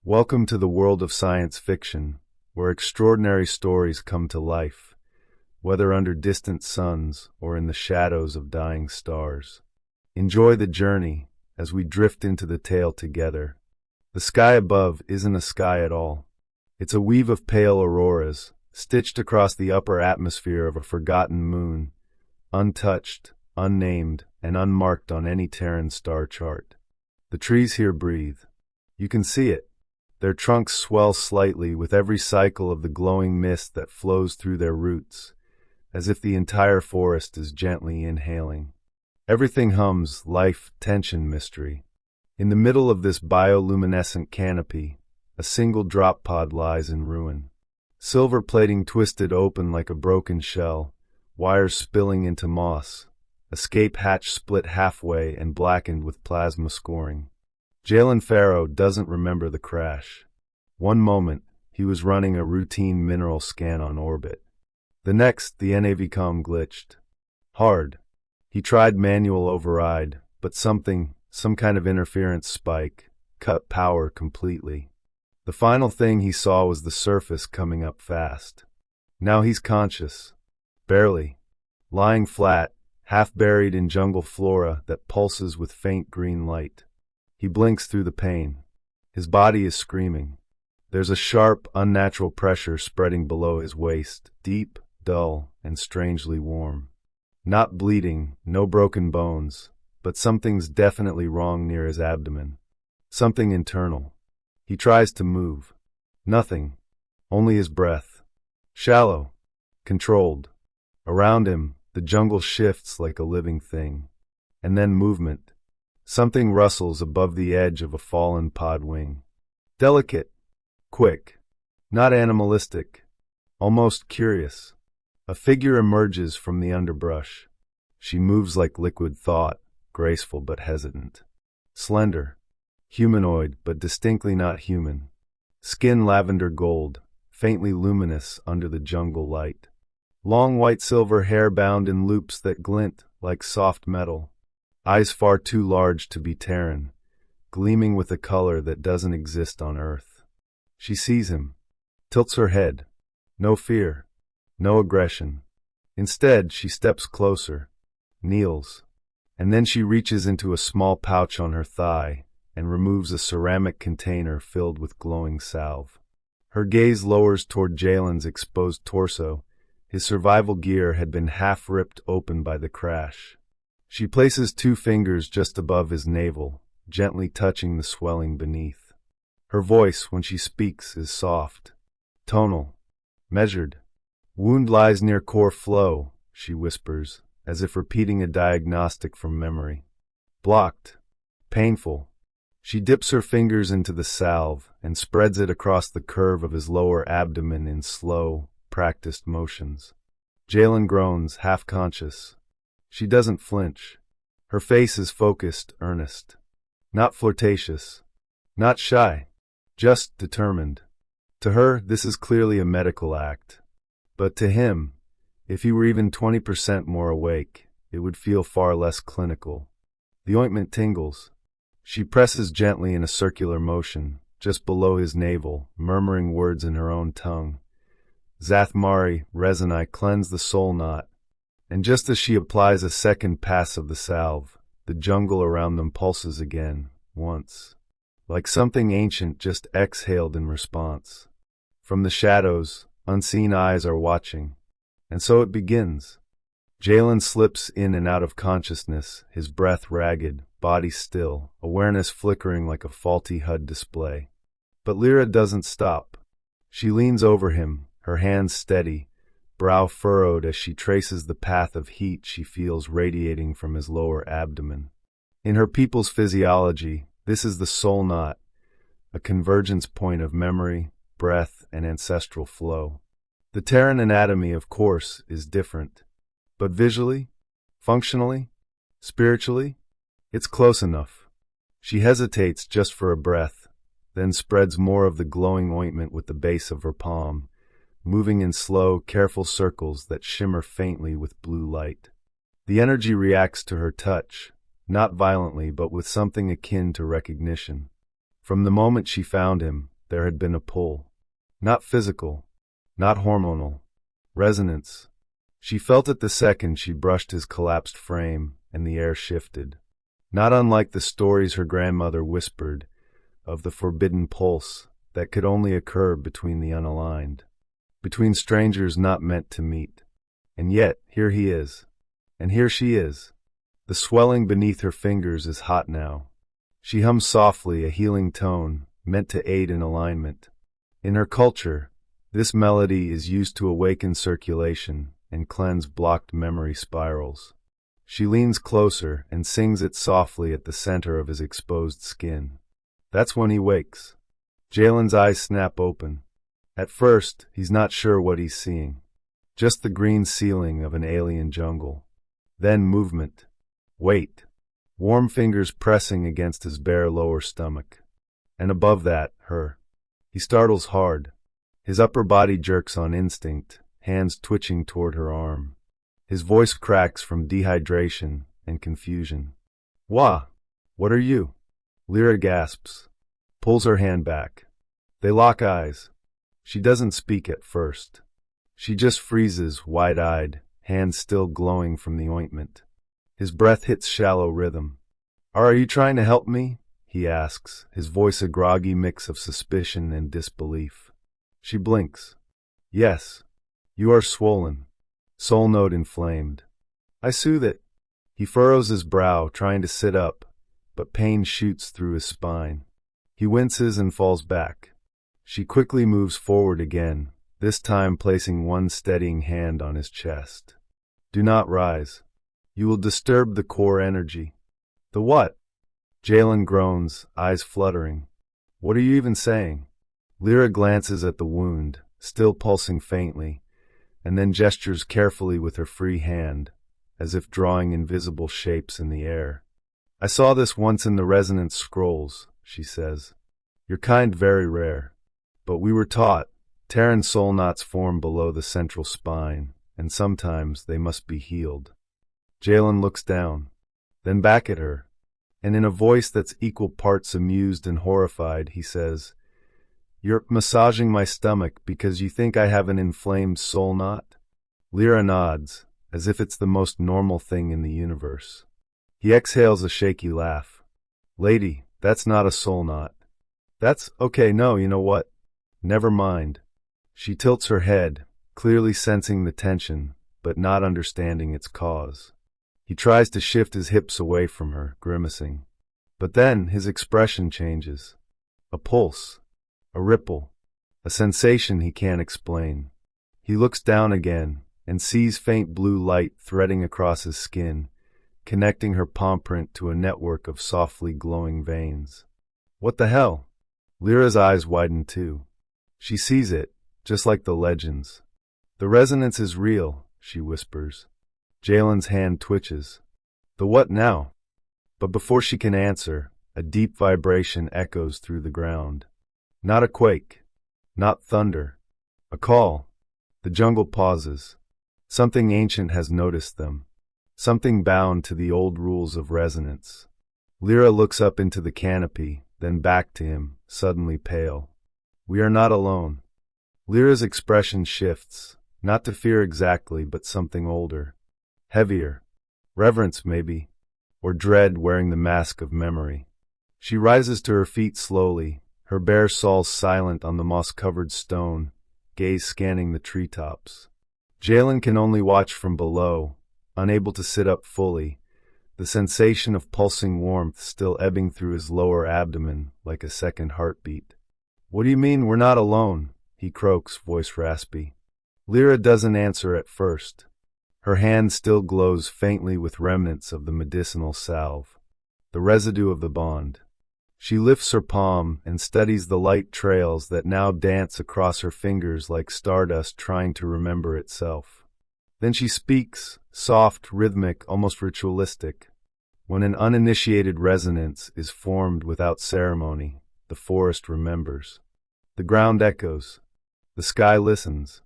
Welcome to the world of science fiction, where extraordinary stories come to life, whether under distant suns or in the shadows of dying stars. Enjoy the journey as we drift into the tale together. The sky above isn't a sky at all. It's a weave of pale auroras, stitched across the upper atmosphere of a forgotten moon, untouched, unnamed, and unmarked on any Terran star chart. The trees here breathe. You can see it. Their trunks swell slightly with every cycle of the glowing mist that flows through their roots, as if the entire forest is gently inhaling. Everything hums life, tension, mystery. In the middle of this bioluminescent canopy, a single drop pod lies in ruin. Silver plating twisted open like a broken shell, wires spilling into moss, escape hatch split halfway and blackened with plasma scoring. Jalen Farrow doesn't remember the crash. One moment, he was running a routine mineral scan on orbit. The next, the NAVCOM glitched. Hard. He tried manual override, but some kind of interference spike, cut power completely. The final thing he saw was the surface coming up fast. Now he's conscious. Barely. Lying flat, half buried in jungle flora that pulses with faint green light. He blinks through the pain. His body is screaming. There's a sharp, unnatural pressure spreading below his waist, deep, dull, and strangely warm. Not bleeding, no broken bones, but something's definitely wrong near his abdomen. Something internal. He tries to move. Nothing. Only his breath. Shallow. Controlled. Around him, the jungle shifts like a living thing. And then movement. Something rustles above the edge of a fallen pod wing. Delicate. Quick. Not animalistic. Almost curious. A figure emerges from the underbrush. She moves like liquid thought, graceful but hesitant. Slender. Humanoid, but distinctly not human. Skin lavender gold, faintly luminous under the jungle light. Long white silver hair bound in loops that glint like soft metal. Eyes far too large to be Terran, gleaming with a color that doesn't exist on Earth. She sees him, tilts her head. No fear, no aggression. Instead, she steps closer, kneels, and then she reaches into a small pouch on her thigh and removes a ceramic container filled with glowing salve. Her gaze lowers toward Jalen's exposed torso. His survival gear had been half ripped open by the crash. She places 2 fingers just above his navel, gently touching the swelling beneath. Her voice, when she speaks, is soft, tonal, measured. Wound lies near core flow, she whispers, as if repeating a diagnostic from memory. Blocked. Painful. She dips her fingers into the salve and spreads it across the curve of his lower abdomen in slow, practiced motions. Jalen groans, half-conscious. She doesn't flinch. Her face is focused, earnest. Not flirtatious. Not shy. Just determined. To her, this is clearly a medical act. But to him, if he were even 20% more awake, it would feel far less clinical. The ointment tingles. She presses gently in a circular motion, just below his navel, murmuring words in her own tongue. Zathmari, Rezanai, cleanse the soul knot. And just as she applies a second pass of the salve, the jungle around them pulses again, once. Like something ancient just exhaled in response. From the shadows, unseen eyes are watching. And so it begins. Jalen slips in and out of consciousness, his breath ragged, body still, awareness flickering like a faulty HUD display. But Lyra doesn't stop. She leans over him, her hands steady, brow furrowed as she traces the path of heat she feels radiating from his lower abdomen. In her people's physiology, this is the soul knot, a convergence point of memory, breath, and ancestral flow. The Terran anatomy, of course, is different. But visually, functionally, spiritually, it's close enough. She hesitates just for a breath, then spreads more of the glowing ointment with the base of her palm, moving in slow, careful circles that shimmer faintly with blue light. The energy reacts to her touch, not violently but with something akin to recognition. From the moment she found him, there had been a pull. Not physical, not hormonal. Resonance. She felt it the second she brushed his collapsed frame, and the air shifted. Not unlike the stories her grandmother whispered of the forbidden pulse that could only occur between the unaligned, between strangers not meant to meet. And yet, here he is. And here she is. The swelling beneath her fingers is hot now. She hums softly, a healing tone, meant to aid in alignment. In her culture, this melody is used to awaken circulation and cleanse blocked memory spirals. She leans closer and sings it softly at the center of his exposed skin. That's when he wakes. Jalen's eyes snap open. At first, he's not sure what he's seeing. Just the green ceiling of an alien jungle. Then movement. Weight. Warm fingers pressing against his bare lower stomach. And above that, her. He startles hard. His upper body jerks on instinct, hands twitching toward her arm. His voice cracks from dehydration and confusion. Wah! What are you? Lyra gasps, pulls her hand back. They lock eyes. She doesn't speak at first. She just freezes, wide-eyed, hands still glowing from the ointment. His breath hits shallow rhythm. Are you trying to help me? He asks, his voice a groggy mix of suspicion and disbelief. She blinks. Yes. You are swollen. Soul note inflamed. I soothe it. He furrows his brow, trying to sit up, but pain shoots through his spine. He winces and falls back. She quickly moves forward again, this time placing one steadying hand on his chest. Do not rise. You will disturb the core energy. The what? Jalen groans, eyes fluttering. What are you even saying? Lyra glances at the wound, still pulsing faintly, and then gestures carefully with her free hand, as if drawing invisible shapes in the air. I saw this once in the resonance scrolls, she says. Your kind very rare. But we were taught, Terran soul knots form below the central spine, and sometimes they must be healed. Jalen looks down, then back at her, and in a voice that's equal parts amused and horrified, he says, You're massaging my stomach because you think I have an inflamed soul knot? Lyra nods, as if it's the most normal thing in the universe. He exhales a shaky laugh. Lady, that's not a soul knot. That's okay, no, you know what? Never mind. She tilts her head, clearly sensing the tension, but not understanding its cause. He tries to shift his hips away from her, grimacing. But then his expression changes. A pulse. A ripple. A sensation he can't explain. He looks down again and sees faint blue light threading across his skin, connecting her palm print to a network of softly glowing veins. What the hell? Lyra's eyes widen too. She sees it, just like the legends. The resonance is real, she whispers. Jalen's hand twitches. The what now? But before she can answer, a deep vibration echoes through the ground. Not a quake. Not thunder. A call. The jungle pauses. Something ancient has noticed them. Something bound to the old rules of resonance. Lyra looks up into the canopy, then back to him, suddenly pale. We are not alone. Lyra's expression shifts, not to fear exactly, but something older. Heavier. Reverence, maybe. Or dread wearing the mask of memory. She rises to her feet slowly, her bare soles silent on the moss-covered stone, gaze scanning the treetops. Jalen can only watch from below, unable to sit up fully, the sensation of pulsing warmth still ebbing through his lower abdomen like a second heartbeat. What do you mean we're not alone? He croaks, voice raspy. Lyra doesn't answer at first. Her hand still glows faintly with remnants of the medicinal salve, the residue of the bond. She lifts her palm and studies the light trails that now dance across her fingers like stardust trying to remember itself. Then she speaks, soft, rhythmic, almost ritualistic. When an uninitiated resonance is formed without ceremony, the forest remembers. The ground echoes. The sky listens.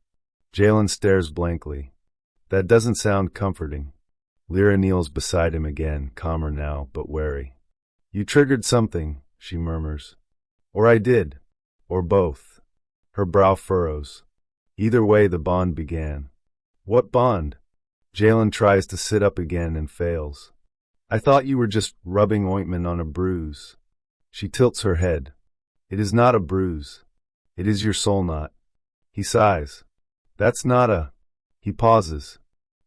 Jalen stares blankly. That doesn't sound comforting. Lyra kneels beside him again, calmer now, but wary. You triggered something, she murmurs. Or I did. Or both. Her brow furrows. Either way, the bond began. What bond? Jalen tries to sit up again and fails. I thought you were just rubbing ointment on a bruise. She tilts her head. It is not a bruise. It is your soul knot. He sighs. That's not a... He pauses,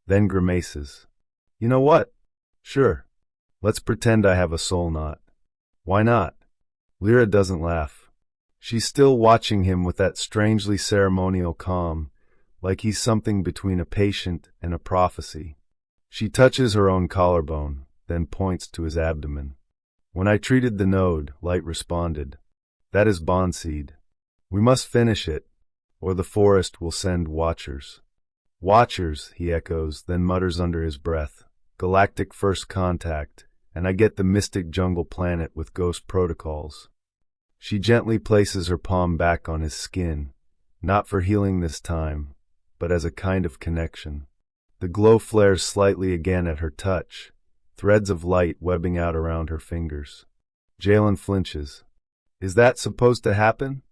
then grimaces. You know what? Sure. Let's pretend I have a soul knot. Why not? Lyra doesn't laugh. She's still watching him with that strangely ceremonial calm, like he's something between a patient and a prophecy. She touches her own collarbone, then points to his abdomen. When I treated the node, Light responded. That is bond seed. We must finish it, or the forest will send watchers. Watchers, he echoes, then mutters under his breath. Galactic first contact, and I get the mystic jungle planet with ghost protocols. She gently places her palm back on his skin, not for healing this time, but as a kind of connection. The glow flares slightly again at her touch, threads of light webbing out around her fingers. Jalen flinches. Is that supposed to happen?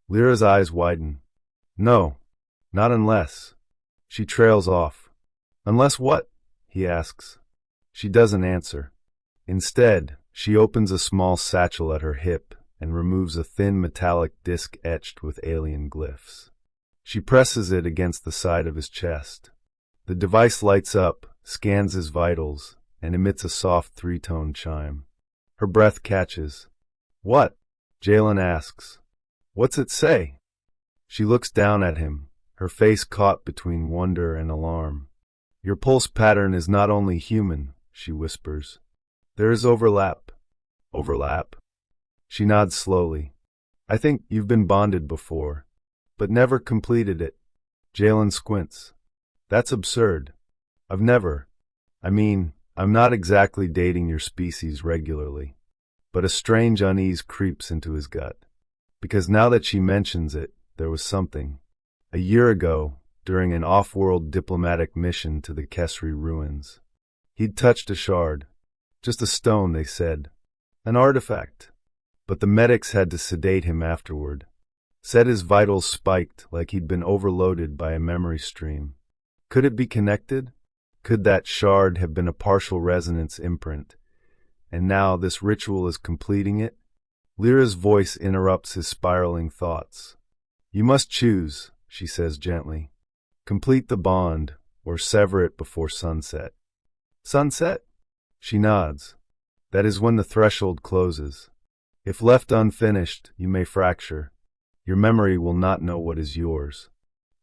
Lyra's eyes widen. No, not unless. She trails off. Unless what? He asks. She doesn't answer. Instead, she opens a small satchel at her hip and removes a thin metallic disc etched with alien glyphs. She presses it against the side of his chest. The device lights up, scans his vitals, and emits a soft three-tone chime. Her breath catches. What? Jalen asks. What's it say? She looks down at him, her face caught between wonder and alarm. Your pulse pattern is not only human, she whispers. There is overlap. Overlap? She nods slowly. I think you've been bonded before, but never completed it. Jalen squints. That's absurd. I'm not exactly dating your species regularly, but a strange unease creeps into his gut. Because now that she mentions it, there was something. A year ago, during an off-world diplomatic mission to the Kesri ruins, he'd touched a shard. Just a stone, they said. An artifact. But the medics had to sedate him afterward. Said his vitals spiked like he'd been overloaded by a memory stream. Could it be connected? Could that shard have been a partial resonance imprint? And now this ritual is completing it? Lyra's voice interrupts his spiraling thoughts. You must choose, she says gently. Complete the bond, or sever it before sunset. Sunset? She nods. That is when the threshold closes. If left unfinished, you may fracture. Your memory will not know what is yours.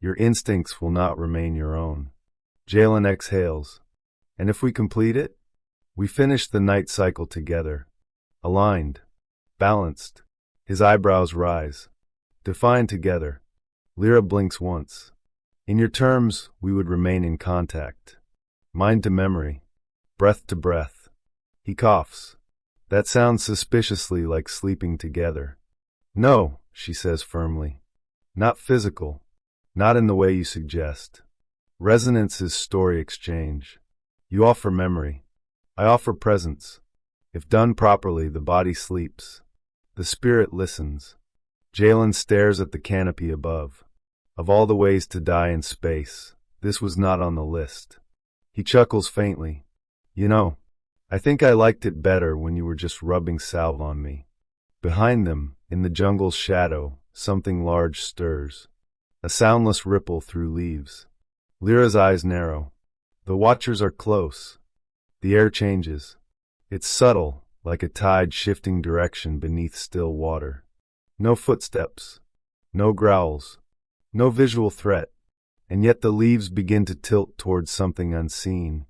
Your instincts will not remain your own. Jalen exhales. And if we complete it? We finish the night cycle together. Aligned. Balanced. His eyebrows rise. Defined together. Lyra blinks once. In your terms, we would remain in contact. Mind to memory. Breath to breath. He coughs. That sounds suspiciously like sleeping together. No, she says firmly. Not physical. Not in the way you suggest. Resonance is story exchange. You offer memory. I offer presence. If done properly, the body sleeps. The spirit listens. Jalen stares at the canopy above. Of all the ways to die in space, this was not on the list. He chuckles faintly. You know, I think I liked it better when you were just rubbing salve on me. Behind them, in the jungle's shadow, something large stirs. A soundless ripple through leaves. Lyra's eyes narrow. The watchers are close. The air changes. It's subtle, like a tide shifting direction beneath still water. No footsteps. No growls. No visual threat. And yet the leaves begin to tilt towards something unseen,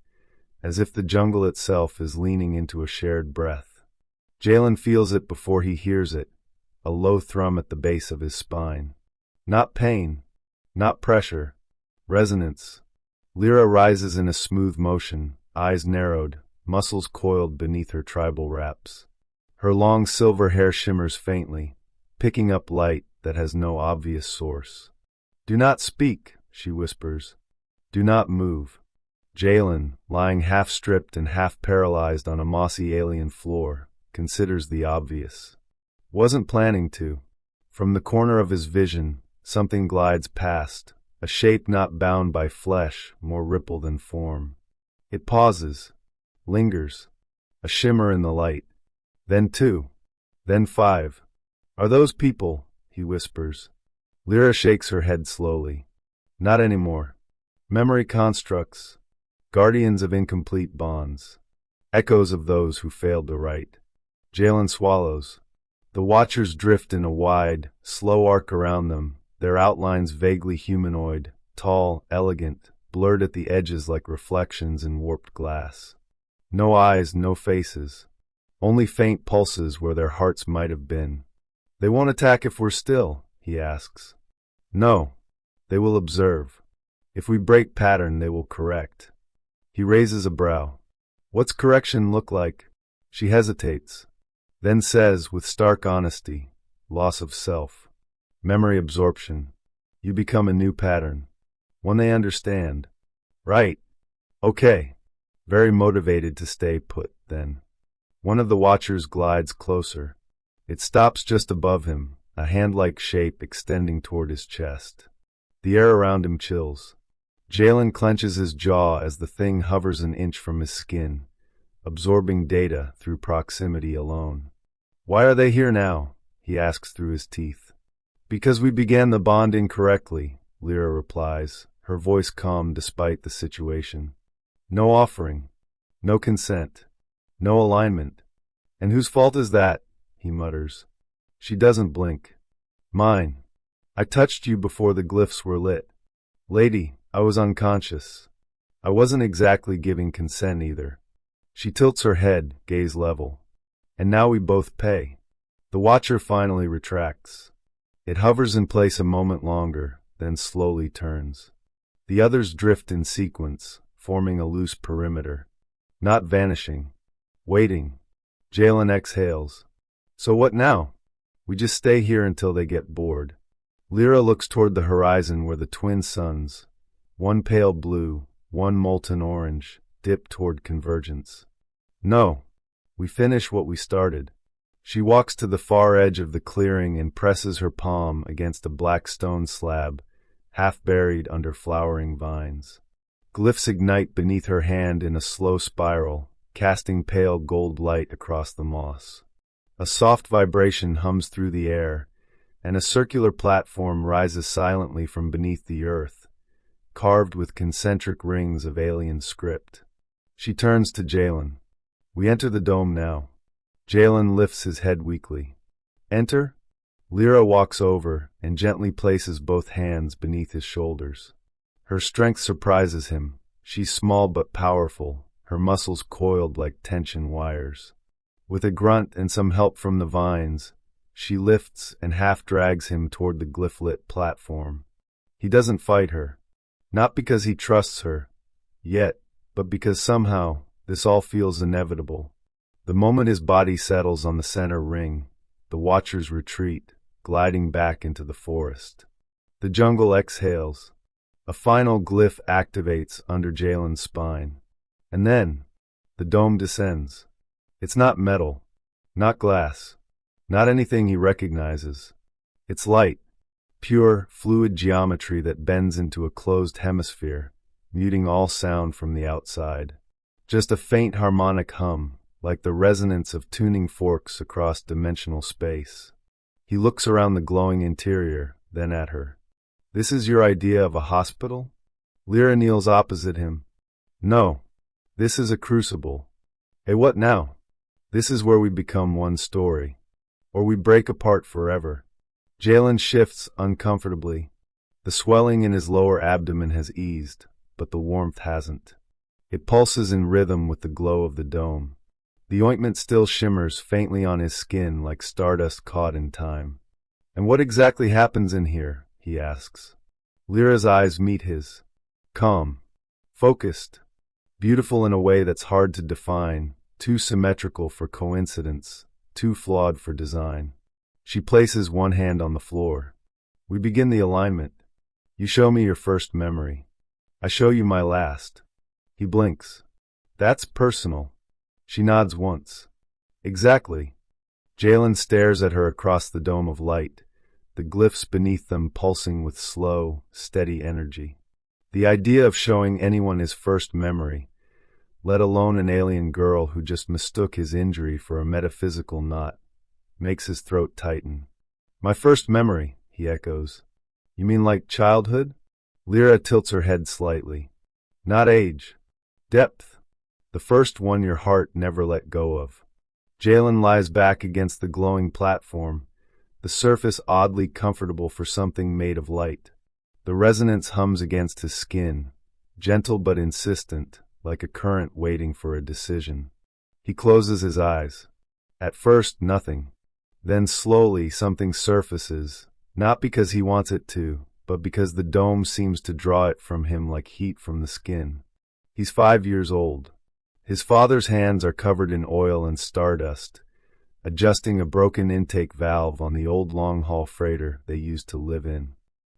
as if the jungle itself is leaning into a shared breath. Jalen feels it before he hears it, a low thrum at the base of his spine. Not pain, not pressure, resonance. Lyra rises in a smooth motion, eyes narrowed, muscles coiled beneath her tribal wraps. Her long silver hair shimmers faintly, picking up light that has no obvious source. Do not speak, she whispers. Do not move. Jalen, lying half-stripped and half-paralyzed on a mossy alien floor, considers the obvious. Wasn't planning to. From the corner of his vision, something glides past, a shape not bound by flesh, more ripple than form. It pauses, lingers, a shimmer in the light. Then 2. Then 5. Are those people? He whispers. Lyra shakes her head slowly. Not anymore. Memory constructs, guardians of incomplete bonds, echoes of those who failed to write. Jalen swallows. The watchers drift in a wide, slow arc around them, their outlines vaguely humanoid, tall, elegant, blurred at the edges like reflections in warped glass. No eyes, no faces. Only faint pulses where their hearts might have been. They won't attack if we're still, he asks. No. They will observe. If we break pattern, they will correct. He raises a brow. What's correction look like? She hesitates, then says with stark honesty, loss of self, memory absorption. You become a new pattern. One they understand. Right. Okay. Very motivated to stay put, then. One of the watchers glides closer. It stops just above him, a hand-like shape extending toward his chest. The air around him chills. Jalen clenches his jaw as the thing hovers an inch from his skin, absorbing data through proximity alone. Why are they here now? He asks through his teeth. Because we began the bond incorrectly, Lyra replies, her voice calm despite the situation. No offering, no consent, no alignment. And whose fault is that? He mutters. She doesn't blink. Mine. I touched you before the glyphs were lit. Lady, I was unconscious. I wasn't exactly giving consent either. She tilts her head, gaze level. And now we both pay. The watcher finally retracts. It hovers in place a moment longer, then slowly turns. The others drift in sequence, forming a loose perimeter. Not vanishing. Waiting. Jalen exhales. So what now? We just stay here until they get bored. Lyra looks toward the horizon where the twin suns, one pale blue, one molten orange, dip toward convergence. No. We finish what we started. She walks to the far edge of the clearing and presses her palm against a black stone slab, half buried under flowering vines. Glyphs ignite beneath her hand in a slow spiral, casting pale gold light across the moss. A soft vibration hums through the air, and a circular platform rises silently from beneath the earth, carved with concentric rings of alien script. She turns to Jalen. We enter the dome now. Jalen lifts his head weakly. Enter? Lyra walks over and gently places both hands beneath his shoulders. Her strength surprises him. She's small but powerful, her muscles coiled like tension wires. With a grunt and some help from the vines, she lifts and half drags him toward the glyph-lit platform. He doesn't fight her. Not because he trusts her, yet, but because somehow this all feels inevitable. The moment his body settles on the center ring, the watchers retreat, gliding back into the forest. The jungle exhales. A final glyph activates under Jalen's spine. And then, the dome descends. It's not metal, not glass, not anything he recognizes. It's light, pure, fluid geometry that bends into a closed hemisphere, muting all sound from the outside. Just a faint harmonic hum, like the resonance of tuning forks across dimensional space. He looks around the glowing interior, then at her. This is your idea of a hospital? Lyra kneels opposite him. No. This is a crucible. Hey, what now? This is where we become one story. Or we break apart forever. Jalen shifts uncomfortably. The swelling in his lower abdomen has eased, but the warmth hasn't. It pulses in rhythm with the glow of the dome. The ointment still shimmers faintly on his skin like stardust caught in time. And what exactly happens in here? He asks. Lyra's eyes meet his. Calm. Focused. Beautiful in a way that's hard to define, too symmetrical for coincidence, too flawed for design. She places one hand on the floor. We begin the alignment. You show me your first memory. I show you my last. He blinks. That's personal. She nods once. Exactly. Jalen stares at her across the dome of light, the glyphs beneath them pulsing with slow, steady energy. The idea of showing anyone his first memory, let alone an alien girl who just mistook his injury for a metaphysical knot, makes his throat tighten. My first memory, he echoes. You mean like childhood? Lyra tilts her head slightly. Not age. Depth. The first one your heart never let go of. Jalen lies back against the glowing platform, the surface oddly comfortable for something made of light. The resonance hums against his skin, gentle but insistent, like a current waiting for a decision. He closes his eyes. At first, nothing. Then slowly something surfaces, not because he wants it to, but because the dome seems to draw it from him like heat from the skin. He's 5 years old. His father's hands are covered in oil and stardust, adjusting a broken intake valve on the old long-haul freighter they used to live in.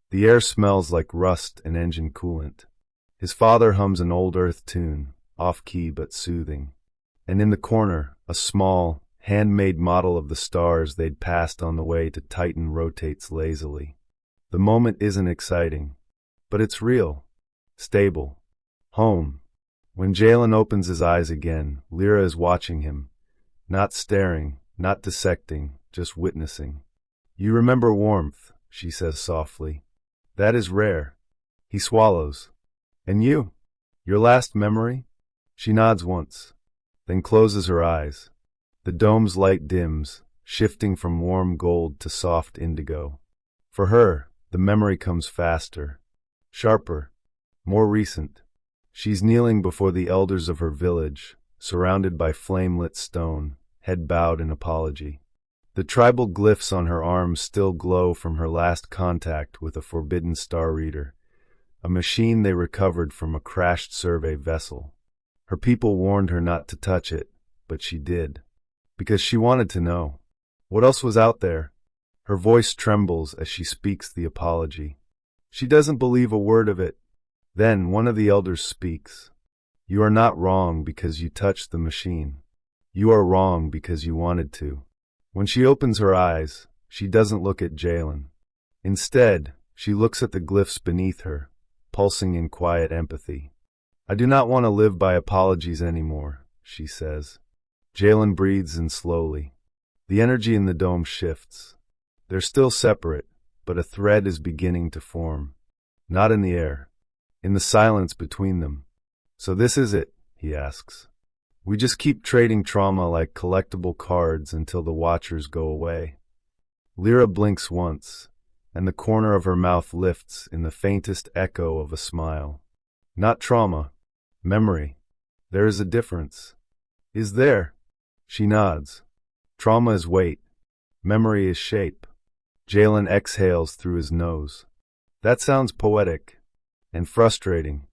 The air smells like rust and engine coolant. His father hums an old Earth tune, off-key but soothing. And in the corner, a small, handmade model of the stars they'd passed on the way to Titan rotates lazily. The moment isn't exciting, but it's real, stable, home. When Jalen opens his eyes again, Lyra is watching him, not staring, not dissecting, just witnessing. You remember warmth, she says softly. That is rare. He swallows. And you? Your last memory? She nods once, then closes her eyes. The dome's light dims, shifting from warm gold to soft indigo. For her, the memory comes faster, sharper, more recent. She's kneeling before the elders of her village, surrounded by flame-lit stone, head bowed in apology. The tribal glyphs on her arms still glow from her last contact with a forbidden star reader, a machine they recovered from a crashed survey vessel. Her people warned her not to touch it, but she did. Because she wanted to know. What else was out there? Her voice trembles as she speaks the apology. She doesn't believe a word of it. Then one of the elders speaks. You are not wrong because you touched the machine. You are wrong because you wanted to. When she opens her eyes, she doesn't look at Jalen. Instead, she looks at the glyphs beneath her, pulsing in quiet empathy. I do not want to live by apologies anymore, she says. Jalen breathes in slowly. The energy in the dome shifts. They're still separate, but a thread is beginning to form. Not in the air, in the silence between them. So this is it, he asks. We just keep trading trauma like collectible cards until the watchers go away. Lyra blinks once, and the corner of her mouth lifts in the faintest echo of a smile. Not trauma, memory. There is a difference. Is there? She nods. Trauma is weight. Memory is shape. Jalen exhales through his nose. That sounds poetic. And frustrating.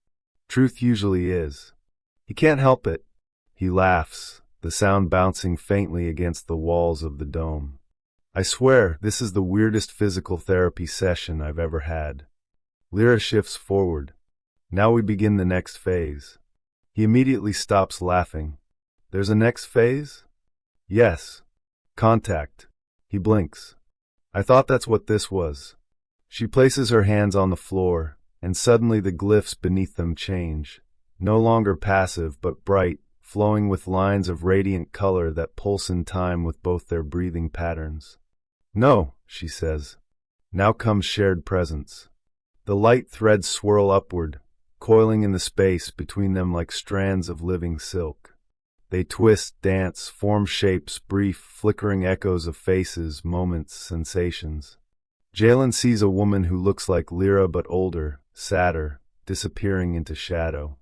Truth usually is. He can't help it. He laughs, the sound bouncing faintly against the walls of the dome. I swear, this is the weirdest physical therapy session I've ever had. Lyra shifts forward. Now we begin the next phase. He immediately stops laughing. There's a next phase? Yes. Contact. He blinks. I thought that's what this was. She places her hands on the floor, and suddenly the glyphs beneath them change, no longer passive but bright, flowing with lines of radiant color that pulse in time with both their breathing patterns. No, she says. Now comes shared presence. The light threads swirl upward, coiling in the space between them like strands of living silk. They twist, dance, form shapes, brief, flickering echoes of faces, moments, sensations. Jalen sees a woman who looks like Lyra but older, sadder, disappearing into shadow.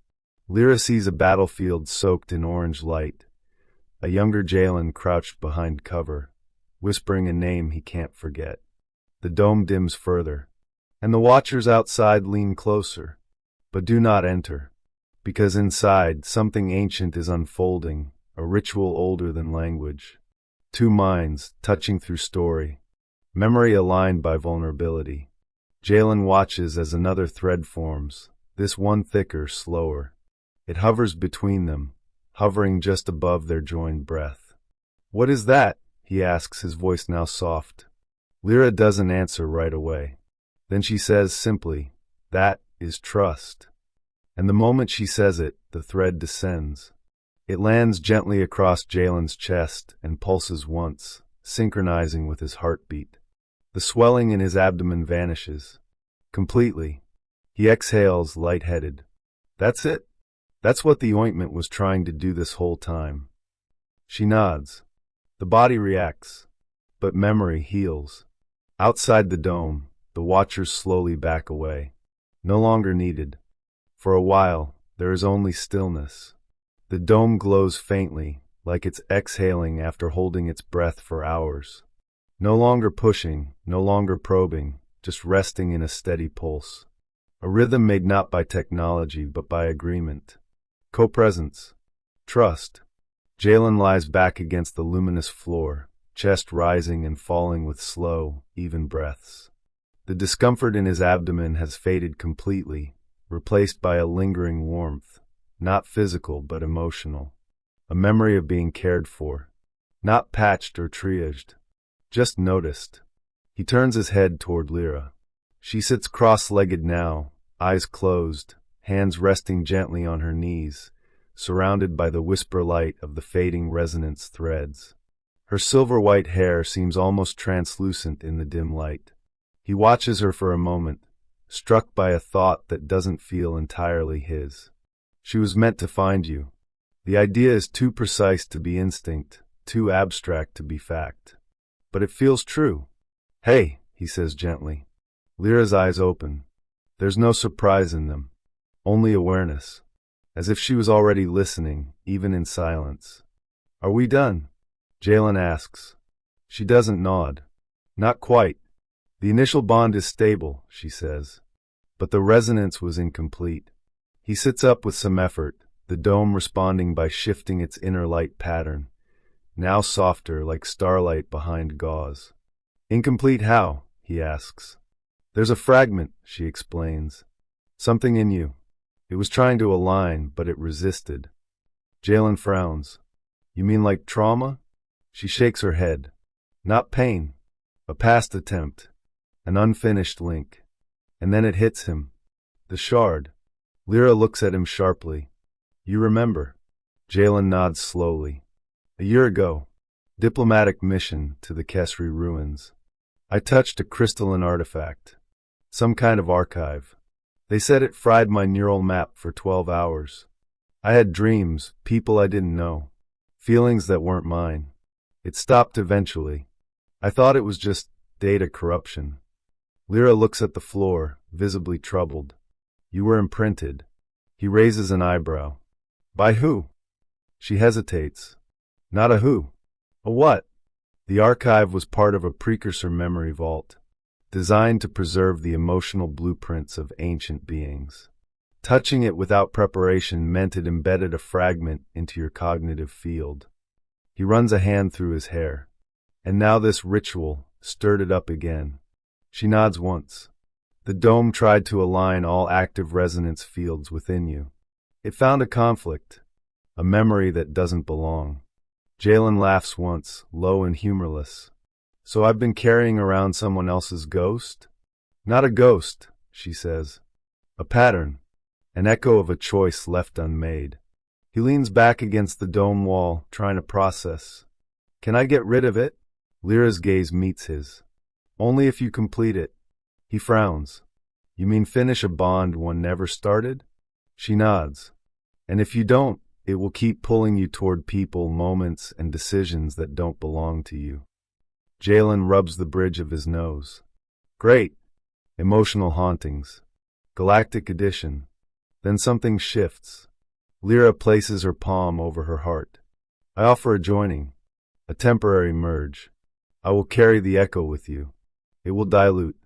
Lyra sees a battlefield soaked in orange light. A younger Jalen crouched behind cover, whispering a name he can't forget. The dome dims further, and the watchers outside lean closer, but do not enter. Because inside, something ancient is unfolding, a ritual older than language. Two minds, touching through story. Memory aligned by vulnerability. Jalen watches as another thread forms, this one thicker, slower. It hovers between them, hovering just above their joined breath. What is that? He asks, his voice now soft. Lyra doesn't answer right away. Then she says simply, "That is trust." And the moment she says it, the thread descends. It lands gently across Jalen's chest and pulses once, synchronizing with his heartbeat. The swelling in his abdomen vanishes. Completely. He exhales, lightheaded. That's it. That's what the ointment was trying to do this whole time. She nods. The body reacts, but memory heals. Outside the dome, the watchers slowly back away. No longer needed. For a while, there is only stillness. The dome glows faintly, like it's exhaling after holding its breath for hours. No longer pushing, no longer probing, just resting in a steady pulse. A rhythm made not by technology, but by agreement. Co-presence. Trust. Jalen lies back against the luminous floor, chest rising and falling with slow, even breaths. The discomfort in his abdomen has faded completely, replaced by a lingering warmth, not physical but emotional. A memory of being cared for. Not patched or triaged. Just noticed. He turns his head toward Lyra. She sits cross-legged now, eyes closed, hands resting gently on her knees, surrounded by the whisper light of the fading resonance threads. Her silver-white hair seems almost translucent in the dim light. He watches her for a moment, struck by a thought that doesn't feel entirely his. She was meant to find you. The idea is too precise to be instinct, too abstract to be fact. But it feels true. "Hey," he says gently. Lyra's eyes open. There's no surprise in them, only awareness, as if she was already listening, even in silence. "Are we done?" Jalen asks. She doesn't nod. "Not quite. The initial bond is stable," she says, but the resonance was incomplete. He sits up with some effort, the dome responding by shifting its inner light pattern, now softer like starlight behind gauze. "Incomplete how?" he asks. "There's a fragment," she explains. "Something in you. It was trying to align, but it resisted." Jalen frowns. "You mean like trauma?" She shakes her head. "Not pain. A past attempt. An unfinished link." And then it hits him. The shard. Lyra looks at him sharply. "You remember?" Jalen nods slowly. "A year ago. Diplomatic mission to the Kesri ruins. I touched a crystalline artifact. Some kind of archive. They said it fried my neural map for 12 hours. I had dreams, people I didn't know. Feelings that weren't mine. It stopped eventually. I thought it was just data corruption." Lyra looks at the floor, visibly troubled. "You were imprinted." He raises an eyebrow. "By who?" She hesitates. "Not a who. A what?" The archive was part of a precursor memory vault, designed to preserve the emotional blueprints of ancient beings. Touching it without preparation meant it embedded a fragment into your cognitive field. He runs a hand through his hair. "And now this ritual stirred it up again." She nods once. "The dome tried to align all active resonance fields within you. It found a conflict, a memory that doesn't belong." Jalen laughs once, low and humorless. "So I've been carrying around someone else's ghost?" "Not a ghost," she says. "A pattern, an echo of a choice left unmade." He leans back against the dome wall, trying to process. "Can I get rid of it?" Lyra's gaze meets his. "Only if you complete it." He frowns. "You mean finish a bond one never started?" She nods. "And if you don't, it will keep pulling you toward people, moments, and decisions that don't belong to you." Jalen rubs the bridge of his nose. "Great. Emotional hauntings. Galactic edition." Then something shifts. Lyra places her palm over her heart. "I offer a joining, a temporary merge. I will carry the echo with you. It will dilute,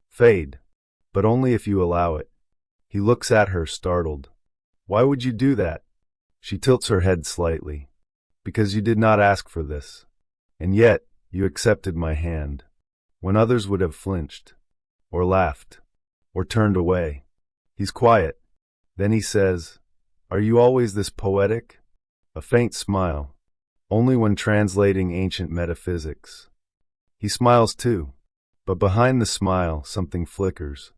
fade, but only if you allow it." He looks at her, startled. "Why would you do that?" She tilts her head slightly. "Because you did not ask for this. And yet, you accepted my hand, when others would have flinched, or laughed, or turned away." He's quiet. Then he says, "Are you always this poetic?" A faint smile. "Only when translating ancient metaphysics." He smiles too. But behind the smile, something flickers.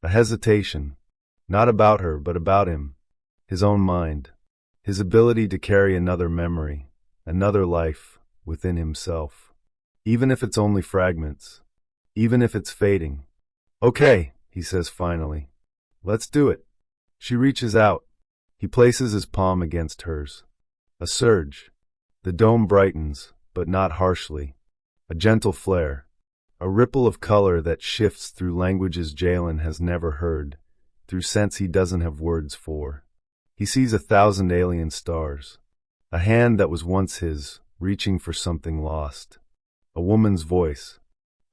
A hesitation. Not about her, but about him. His own mind. His ability to carry another memory, another life, within himself. Even if it's only fragments. Even if it's fading. Okay, he says finally. Let's do it. She reaches out. He places his palm against hers. A surge. The dome brightens, but not harshly. A gentle flare. A ripple of color that shifts through languages Jalen has never heard, through scents he doesn't have words for. He sees 1,000 alien stars. A hand that was once his, reaching for something lost. A woman's voice.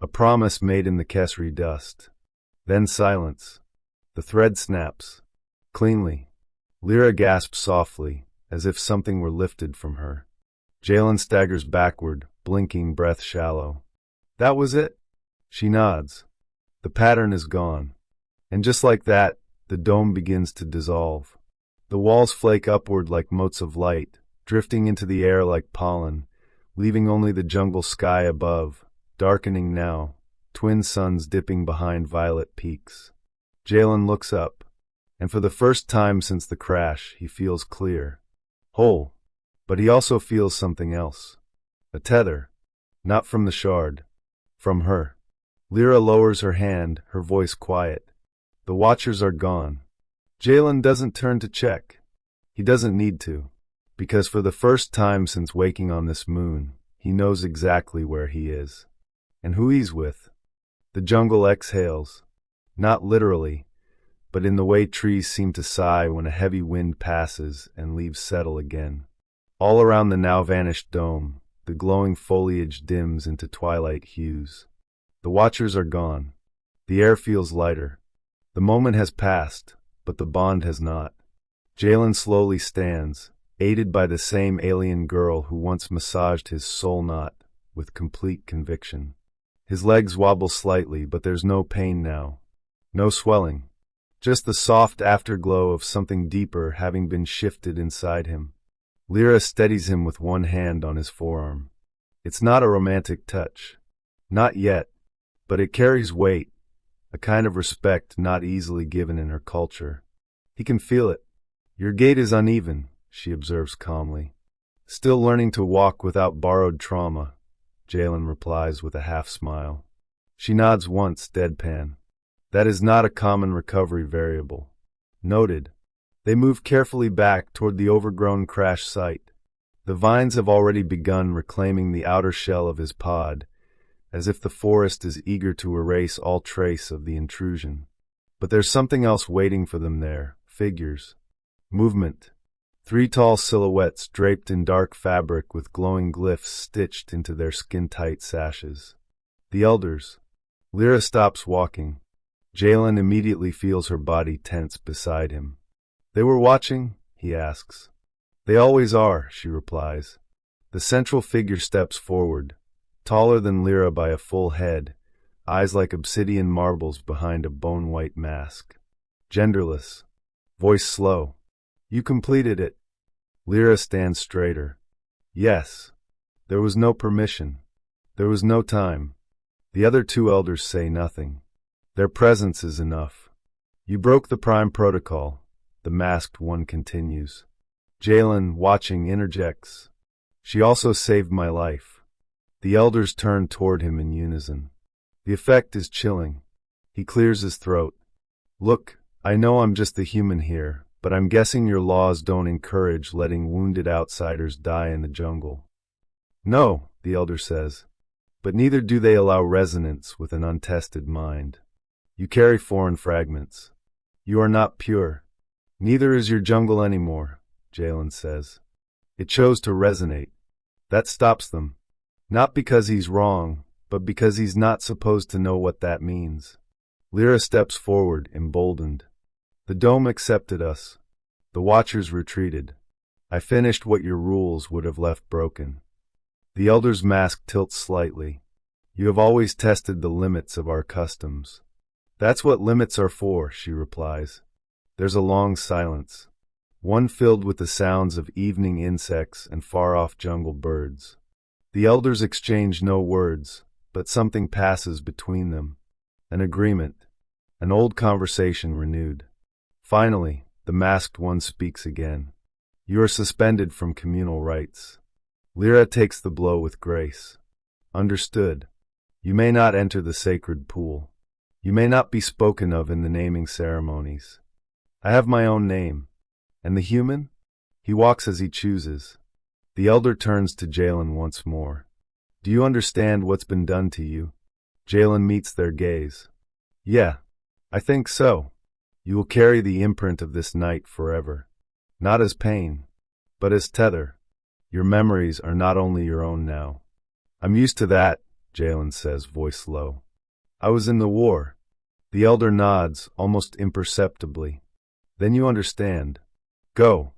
A promise made in the Kesri dust. Then silence. The thread snaps. Cleanly. Lyra gasps softly, as if something were lifted from her. Jalen staggers backward, blinking, breath shallow. That was it? She nods. The pattern is gone. And just like that, the dome begins to dissolve. The walls flake upward like motes of light, drifting into the air like pollen, leaving only the jungle sky above, darkening now, twin suns dipping behind violet peaks. Jalen looks up, and for the first time since the crash, he feels clear. Whole. But he also feels something else. A tether. Not from the shard. From her. Lyra lowers her hand, her voice quiet. The watchers are gone. Jalen doesn't turn to check. He doesn't need to. Because for the first time since waking on this moon, he knows exactly where he is. And who he's with. The jungle exhales. Not literally, but in the way trees seem to sigh when a heavy wind passes and leaves settle again. All around the now vanished dome, the glowing foliage dims into twilight hues. The watchers are gone. The air feels lighter. The moment has passed, but the bond has not. Jalen slowly stands, aided by the same alien girl who once massaged his soul knot, with complete conviction. His legs wobble slightly, but there's no pain now. No swelling. Just the soft afterglow of something deeper having been shifted inside him. Lyra steadies him with one hand on his forearm. It's not a romantic touch. Not yet. But it carries weight, a kind of respect not easily given in her culture. He can feel it. Your gait is uneven, she observes calmly. Still learning to walk without borrowed trauma, Jalen replies with a half-smile. She nods once, deadpan. That is not a common recovery variable. Noted. They move carefully back toward the overgrown crash site. The vines have already begun reclaiming the outer shell of his pod, as if the forest is eager to erase all trace of the intrusion. But there's something else waiting for them there, figures. Movement. 3 tall silhouettes draped in dark fabric with glowing glyphs stitched into their skin-tight sashes. The elders. Lyra stops walking. Jalen immediately feels her body tense beside him. They were watching? He asks. They always are, she replies. The central figure steps forward, taller than Lyra by a full head, eyes like obsidian marbles behind a bone-white mask. Genderless. Voice slow. You completed it. Lyra stands straighter. Yes. There was no permission. There was no time. The other 2 elders say nothing. Their presence is enough. You broke the prime protocol, the masked one continues. Jalen, watching, interjects. She also saved my life. The elders turn toward him in unison. The effect is chilling. He clears his throat. Look, I know I'm just the human here, but I'm guessing your laws don't encourage letting wounded outsiders die in the jungle. No, the elder says, but neither do they allow resonance with an untested mind. You carry foreign fragments. You are not pure. Neither is your jungle anymore, Jalen says. It chose to resonate. That stops them. Not because he's wrong, but because he's not supposed to know what that means. Lyra steps forward, emboldened. The dome accepted us. The watchers retreated. I finished what your rules would have left broken. The elder's mask tilts slightly. You have always tested the limits of our customs. That's what limits are for, she replies. There's a long silence, one filled with the sounds of evening insects and far-off jungle birds. The elders exchange no words, but something passes between them. An agreement. An old conversation renewed. Finally, the masked one speaks again. You are suspended from communal rights. Lyra takes the blow with grace. Understood. You may not enter the sacred pool. You may not be spoken of in the naming ceremonies. I have my own name. And the human? He walks as he chooses. The elder turns to Jalen once more. Do you understand what's been done to you? Jalen meets their gaze. Yeah, I think so. You will carry the imprint of this night forever. Not as pain, but as tether. Your memories are not only your own now. I'm used to that, Jalen says, voice low. I was in the war. The elder nods, almost imperceptibly. Then you understand. Go.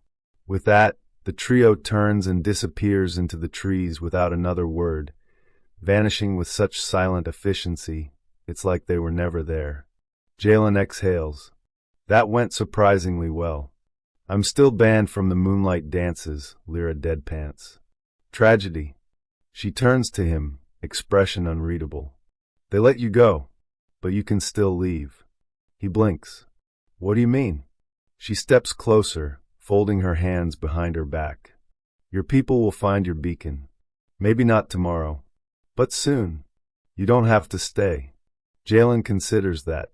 With that, the trio turns and disappears into the trees without another word, vanishing with such silent efficiency, it's like they were never there. Jalen exhales. That went surprisingly well. I'm still banned from the moonlight dances, Lyra deadpants. Tragedy. She turns to him, expression unreadable. They let you go, but you can still leave. He blinks. What do you mean? She steps closer, folding her hands behind her back. Your people will find your beacon. Maybe not tomorrow, but soon. You don't have to stay. Jalen considers that.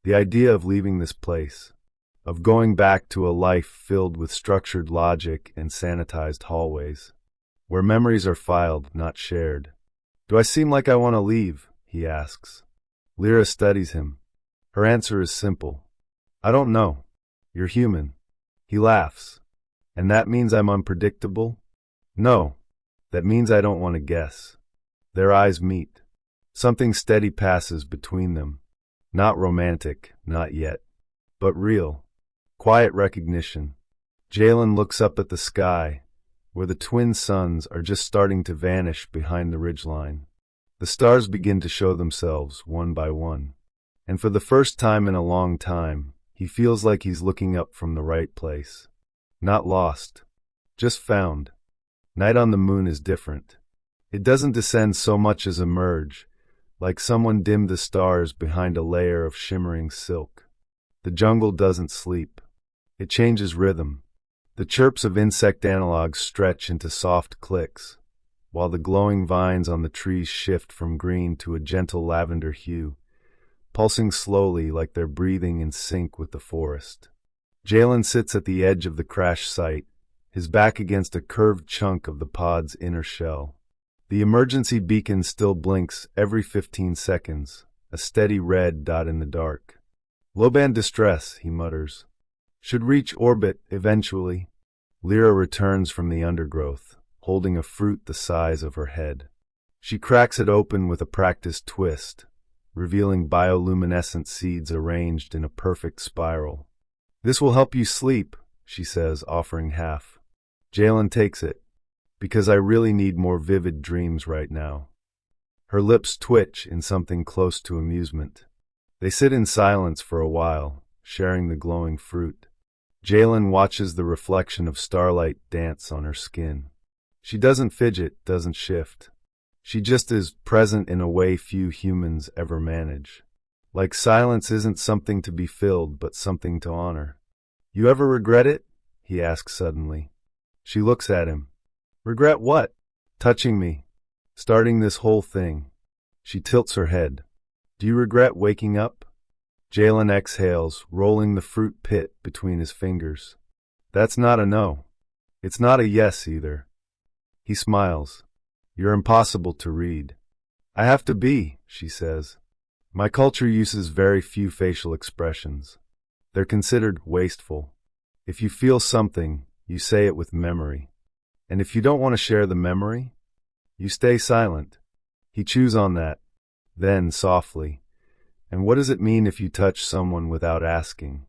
The idea of leaving this place, of going back to a life filled with structured logic and sanitized hallways, where memories are filed, not shared. Do I seem like I want to leave? He asks. Lyra studies him. Her answer is simple. I don't know. You're human. He laughs. And that means I'm unpredictable? No. That means I don't want to guess. Their eyes meet. Something steady passes between them. Not romantic, not yet. But real. Quiet recognition. Jalen looks up at the sky, where the twin suns are just starting to vanish behind the ridgeline. The stars begin to show themselves one by one. And for the first time in a long time, he feels like he's looking up from the right place. Not lost. Just found. Night on the moon is different. It doesn't descend so much as emerge, like someone dimmed the stars behind a layer of shimmering silk. The jungle doesn't sleep. It changes rhythm. The chirps of insect analogues stretch into soft clicks, while the glowing vines on the trees shift from green to a gentle lavender hue, pulsing slowly like they're breathing in sync with the forest. Jalen sits at the edge of the crash site, his back against a curved chunk of the pod's inner shell. The emergency beacon still blinks every 15 seconds, a steady red dot in the dark. Low-band distress, he mutters. Should reach orbit eventually. Lyra returns from the undergrowth, holding a fruit the size of her head. She cracks it open with a practiced twist, revealing bioluminescent seeds arranged in a perfect spiral. This will help you sleep, she says, offering half. Jalen takes it. Because I really need more vivid dreams right now. Her lips twitch in something close to amusement. They sit in silence for a while, sharing the glowing fruit. Jalen watches the reflection of starlight dance on her skin. She doesn't fidget, doesn't shift. She just is present in a way few humans ever manage. Like silence isn't something to be filled, but something to honor. You ever regret it? He asks suddenly. She looks at him. Regret what? Touching me. Starting this whole thing. She tilts her head. Do you regret waking up? Jalen exhales, rolling the fruit pit between his fingers. That's not a no. It's not a yes either. He smiles. You're impossible to read. I have to be, she says. My culture uses very few facial expressions. They're considered wasteful. If you feel something, you say it with memory. And if you don't want to share the memory, you stay silent. He chews on that. Then, softly, and what does it mean if you touch someone without asking?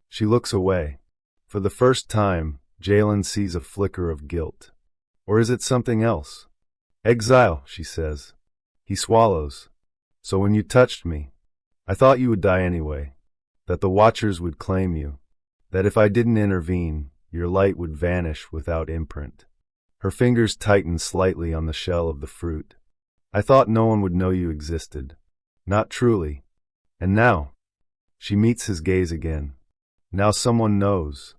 She looks away. For the first time, Jalen sees a flicker of guilt. Or is it something else? Exile, she says. He swallows. So when you touched me, I thought you would die anyway. That the Watchers would claim you. That if I didn't intervene, your light would vanish without imprint. Her fingers tighten slightly on the shell of the fruit. I thought no one would know you existed. Not truly. And now, she meets his gaze again. Now someone knows.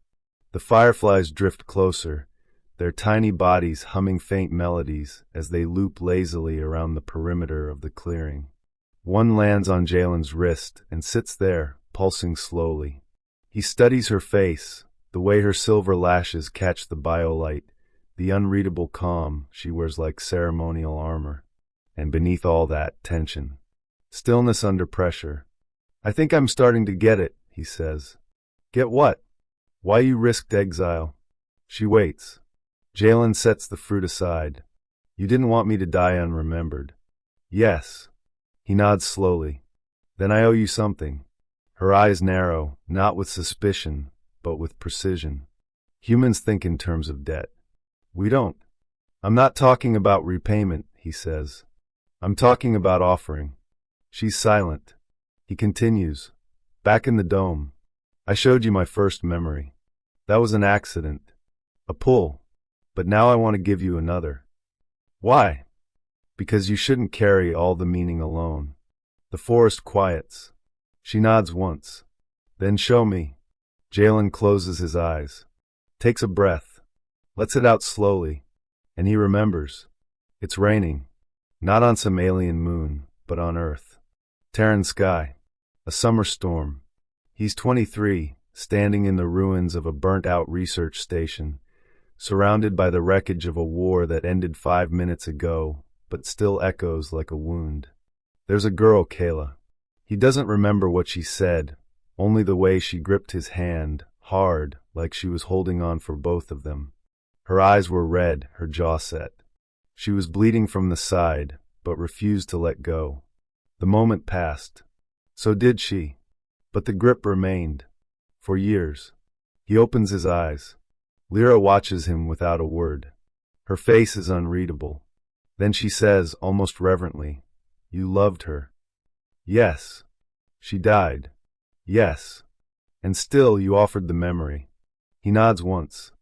The fireflies drift closer, their tiny bodies humming faint melodies as they loop lazily around the perimeter of the clearing. One lands on Jalen's wrist and sits there, pulsing slowly. He studies her face, the way her silver lashes catch the biolight, the unreadable calm she wears like ceremonial armor. And beneath all that, tension. Stillness under pressure. I think I'm starting to get it, he says. Get what? Why you risked exile? She waits. Jalen sets the fruit aside. You didn't want me to die unremembered. Yes. He nods slowly. Then I owe you something. Her eyes narrow, not with suspicion, but with precision. Humans think in terms of debt. We don't. I'm not talking about repayment, he says. I'm talking about offering. She's silent. He continues. Back in the dome. I showed you my first memory. That was an accident. A pull. But now I want to give you another. Why? Because you shouldn't carry all the meaning alone. The forest quiets. She nods once. Then show me. Jalen closes his eyes. Takes a breath. Lets it out slowly. And he remembers. It's raining. Not on some alien moon, but on Earth. Terran sky. A summer storm. He's 23, standing in the ruins of a burnt-out research station, surrounded by the wreckage of a war that ended 5 minutes ago, but still echoes like a wound. There's a girl, Kayla. He doesn't remember what she said, only the way she gripped his hand, hard, like she was holding on for both of them. Her eyes were red, her jaw set. She was bleeding from the side, but refused to let go. The moment passed. So did she. But the grip remained. For years. He opens his eyes. Lyra watches him without a word. Her face is unreadable. Then she says, almost reverently, You loved her. Yes. She died. Yes. And still you offered the memory. He nods once.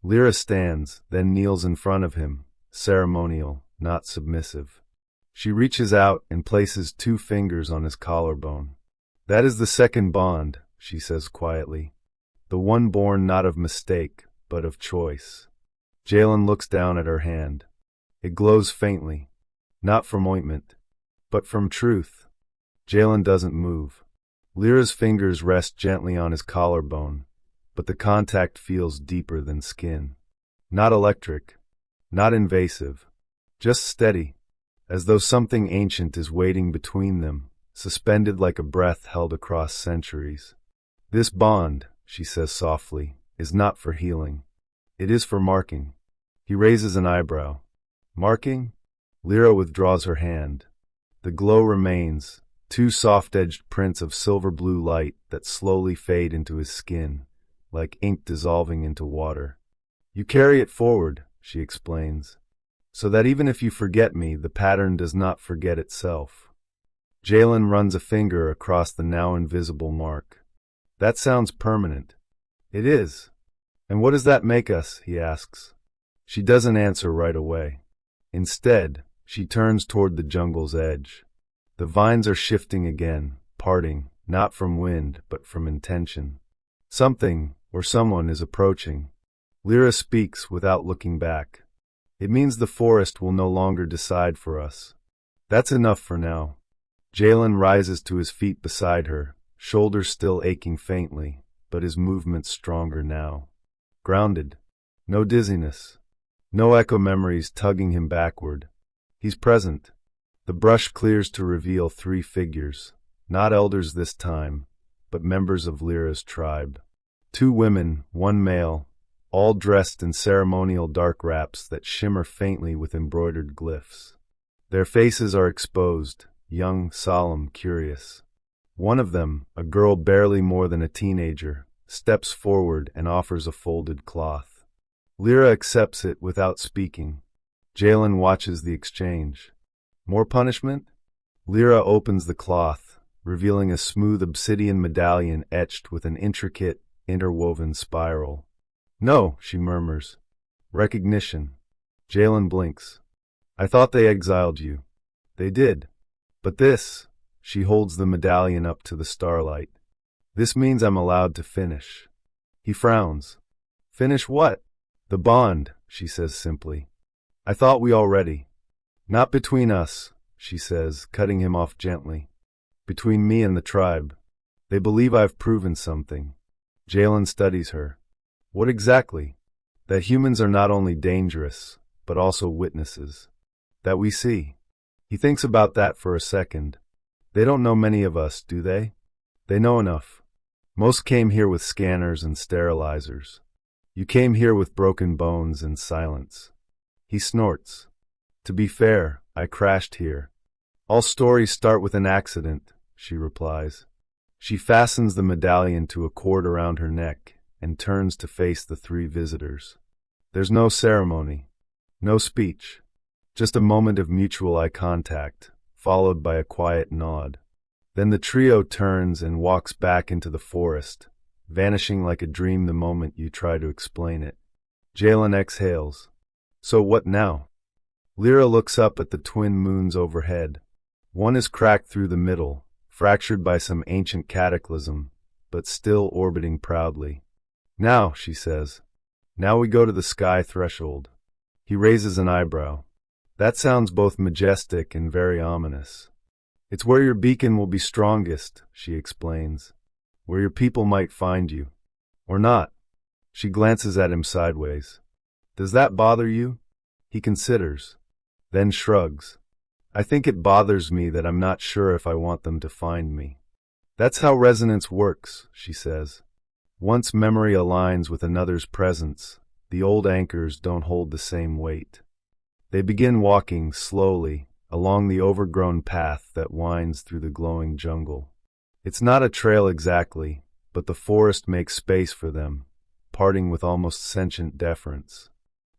Lyra stands, then kneels in front of him, ceremonial, not submissive. She reaches out and places 2 fingers on his collarbone. That is the second bond, she says quietly. The one born not of mistake, but of choice. Jalen looks down at her hand. It glows faintly. Not from ointment, but from truth. Jalen doesn't move. Lyra's fingers rest gently on his collarbone, but the contact feels deeper than skin. Not electric, not invasive, just steady, as though something ancient is waiting between them, suspended like a breath held across centuries. This bond, she says softly, is not for healing. It is for marking. He raises an eyebrow. Marking? Lyra withdraws her hand. The glow remains, 2 soft-edged prints of silver-blue light that slowly fade into his skin, like ink dissolving into water. You carry it forward, she explains, so that even if you forget me, the pattern does not forget itself. Jalen runs a finger across the now invisible mark. That sounds permanent. It is. And what does that make us, he asks. She doesn't answer right away. Instead, she turns toward the jungle's edge. The vines are shifting again, parting, not from wind, but from intention. Something, or someone, is approaching. Lyra speaks without looking back. It means the forest will no longer decide for us. That's enough for now. Jalen rises to his feet beside her, shoulders still aching faintly, but his movements stronger now. Grounded. No dizziness. No echo memories tugging him backward. He's present. The brush clears to reveal 3 figures, not elders this time, but members of Lyra's tribe. 2 women, 1 male, all dressed in ceremonial dark wraps that shimmer faintly with embroidered glyphs. Their faces are exposed, young, solemn, curious. One of them, a girl barely more than a teenager, steps forward and offers a folded cloth. Lyra accepts it without speaking. Jalen watches the exchange. More punishment? Lyra opens the cloth, revealing a smooth obsidian medallion etched with an intricate, interwoven spiral. No, she murmurs. Recognition. Jalen blinks. I thought they exiled you. They did. But this, she holds the medallion up to the starlight. This means I'm allowed to finish. He frowns. Finish what? The bond, she says simply. I thought we already. Not between us, she says, cutting him off gently. Between me and the tribe. They believe I've proven something. Jalen studies her. What exactly? That humans are not only dangerous, but also witnesses. That we see. He thinks about that for a second. They don't know many of us, do they? They know enough. Most came here with scanners and sterilizers. You came here with broken bones and silence. He snorts. To be fair, I crashed here. All stories start with an accident, she replies. She fastens the medallion to a cord around her neck and turns to face the three visitors. There's no ceremony, no speech, just a moment of mutual eye contact, followed by a quiet nod. Then the trio turns and walks back into the forest, vanishing like a dream the moment you try to explain it. Jalen exhales. So what now? Lyra looks up at the twin moons overhead. One is cracked through the middle, fractured by some ancient cataclysm, but still orbiting proudly. Now, she says. Now we go to the sky threshold. He raises an eyebrow. That sounds both majestic and very ominous. It's where your beacon will be strongest, she explains. Where your people might find you. Or not. She glances at him sideways. Does that bother you? He considers. Then shrugs. I think it bothers me that I'm not sure if I want them to find me. That's how resonance works, she says. Once memory aligns with another's presence, the old anchors don't hold the same weight. They begin walking slowly along the overgrown path that winds through the glowing jungle. It's not a trail exactly, but the forest makes space for them, parting with almost sentient deference.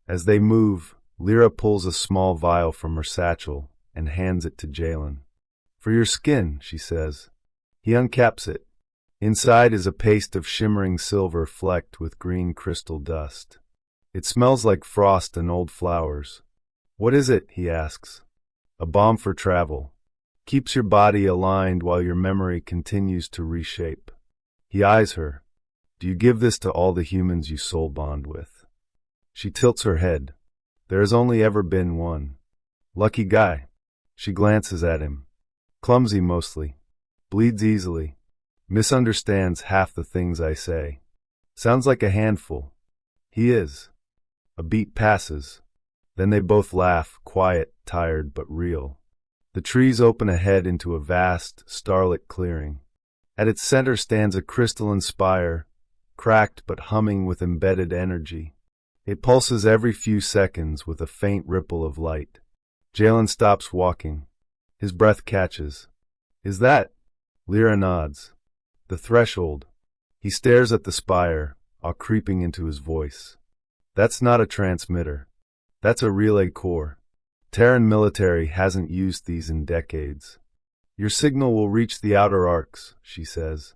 As they move, Lyra pulls a small vial from her satchel and hands it to Jalen. For your skin, she says. He uncaps it. Inside is a paste of shimmering silver flecked with green crystal dust. It smells like frost and old flowers. What is it? He asks. A balm for travel. Keeps your body aligned while your memory continues to reshape. He eyes her. Do you give this to all the humans you soul bond with? She tilts her head. There has only ever been one. Lucky guy. She glances at him. Clumsy mostly. Bleeds easily. Misunderstands half the things I say. Sounds like a handful. He is. A beat passes. Then they both laugh, quiet, tired, but real. The trees open ahead into a vast, starlit clearing. At its center stands a crystalline spire, cracked but humming with embedded energy. It pulses every few seconds with a faint ripple of light. Jalen stops walking. His breath catches. Is that? Lyra nods. The threshold. He stares at the spire, all creeping into his voice. That's not a transmitter. That's a relay core. Terran military hasn't used these in decades. Your signal will reach the outer arcs, she says.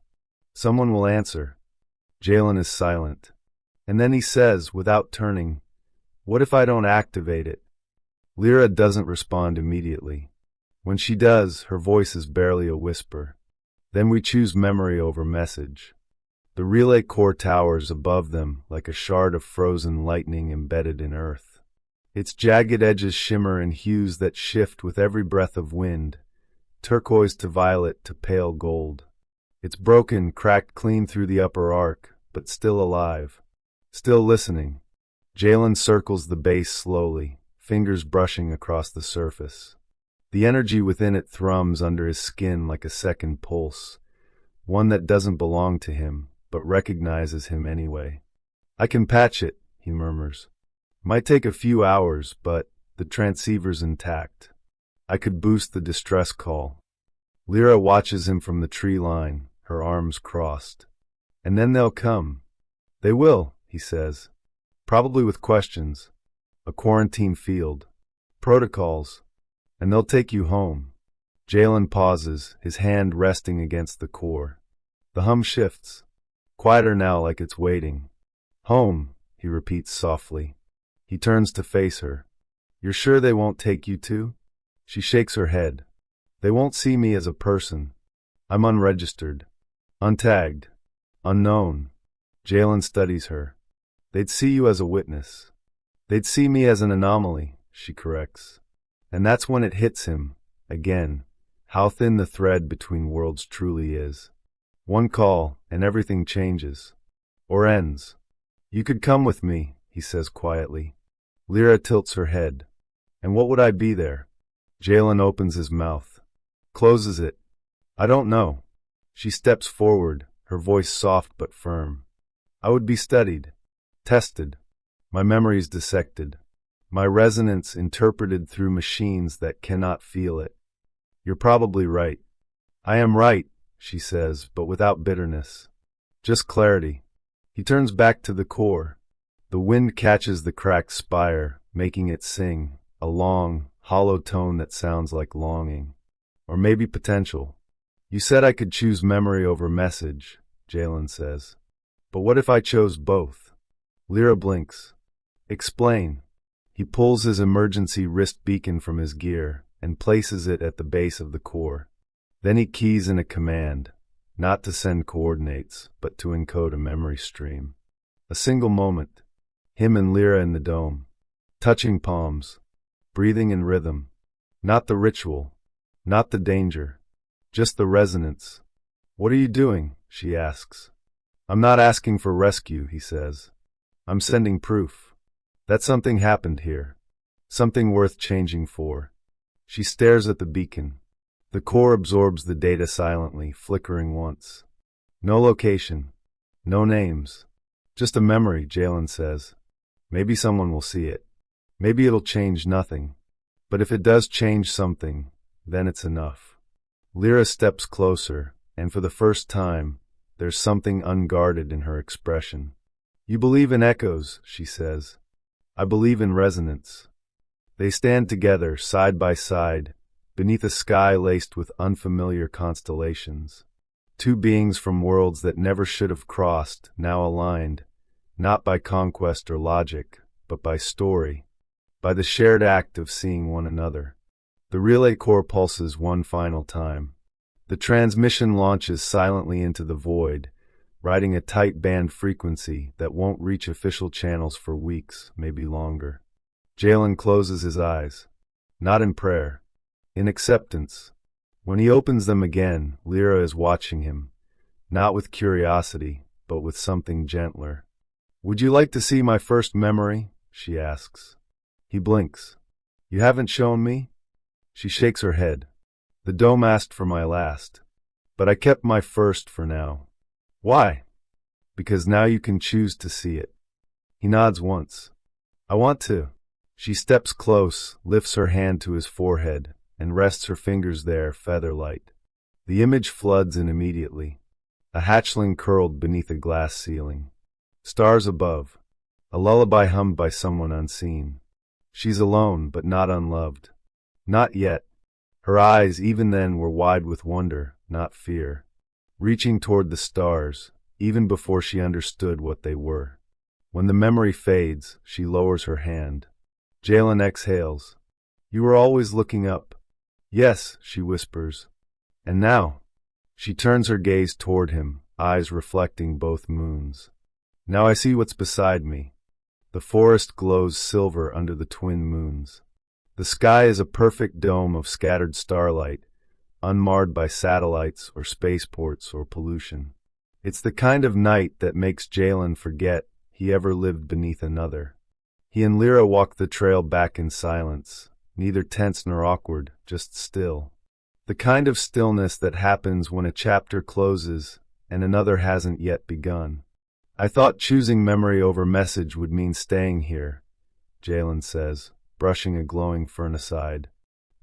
Someone will answer. Jalen is silent. And then he says, without turning, what if I don't activate it? Lyra doesn't respond immediately. When she does, her voice is barely a whisper. Then we choose memory over message. The relay core towers above them like a shard of frozen lightning embedded in earth. Its jagged edges shimmer in hues that shift with every breath of wind, turquoise to violet to pale gold. It's broken, cracked clean through the upper arc, but still alive. Still listening. Jalen circles the base slowly, fingers brushing across the surface. The energy within it thrums under his skin like a second pulse, one that doesn't belong to him, but recognizes him anyway. I can patch it, he murmurs. Might take a few hours, but the transceiver's intact. I could boost the distress call. Lyra watches him from the tree line, her arms crossed. And then they'll come. They will, he says. Probably with questions. A quarantine field. Protocols. And they'll take you home. Jalen pauses, his hand resting against the core. The hum shifts. Quieter now, like it's waiting. Home, he repeats softly. He turns to face her. You're sure they won't take you too? She shakes her head. They won't see me as a person. I'm unregistered, untagged, unknown. Jalen studies her. They'd see you as a witness. They'd see me as an anomaly, she corrects. And that's when it hits him, again, how thin the thread between worlds truly is. One call, and everything changes. Or ends. You could come with me, he says quietly. Lyra tilts her head. And what would I be there? Jalen opens his mouth. Closes it. I don't know. She steps forward, her voice soft but firm. I would be studied. Tested. My memories dissected. My resonance interpreted through machines that cannot feel it. You're probably right. I am right, she says, but without bitterness. Just clarity. He turns back to the core. The wind catches the cracked spire, making it sing, a long, hollow tone that sounds like longing. Or maybe potential. You said I could choose memory over message, Jalen says. But what if I chose both? Lyra blinks. Explain. He pulls his emergency wrist beacon from his gear and places it at the base of the core. Then he keys in a command, not to send coordinates, but to encode a memory stream. A single moment. Him and Lyra in the dome. Touching palms. Breathing in rhythm. Not the ritual. Not the danger. Just the resonance. What are you doing? She asks. I'm not asking for rescue, he says. I'm sending proof. That something happened here. Something worth changing for. She stares at the beacon. The core absorbs the data silently, flickering once. No location. No names. Just a memory, Jalen says. Maybe someone will see it. Maybe it'll change nothing. But if it does change something, then it's enough. Lyra steps closer, and for the first time, there's something unguarded in her expression. You believe in echoes, she says. I believe in resonance. They stand together, side by side, beneath a sky laced with unfamiliar constellations. Two beings from worlds that never should have crossed, now aligned, not by conquest or logic, but by story, by the shared act of seeing one another. The relay core pulses one final time. The transmission launches silently into the void, riding a tight band frequency that won't reach official channels for weeks, maybe longer. Jalen closes his eyes. Not in prayer. In acceptance. When he opens them again, Lyra is watching him, not with curiosity, but with something gentler. Would you like to see my first memory? She asks. He blinks. You haven't shown me? She shakes her head. The dome asked for my last. But I kept my first for now. Why? Because now you can choose to see it. He nods once. I want to. She steps close, lifts her hand to his forehead, and rests her fingers there, feather-light. The image floods in immediately. A hatchling curled beneath a glass ceiling. Stars above. A lullaby hummed by someone unseen. She's alone, but not unloved. Not yet. Her eyes, even then, were wide with wonder, not fear. Reaching toward the stars, even before she understood what they were. When the memory fades, she lowers her hand. Jalen exhales. You were always looking up. Yes, she whispers. And now? She turns her gaze toward him, eyes reflecting both moons. Now I see what's beside me. The forest glows silver under the twin moons. The sky is a perfect dome of scattered starlight, unmarred by satellites or spaceports or pollution. It's the kind of night that makes Jalen forget he ever lived beneath another. He and Lyra walk the trail back in silence, neither tense nor awkward, just still. The kind of stillness that happens when a chapter closes and another hasn't yet begun. I thought choosing memory over message would mean staying here, Jalen says, brushing a glowing fern aside.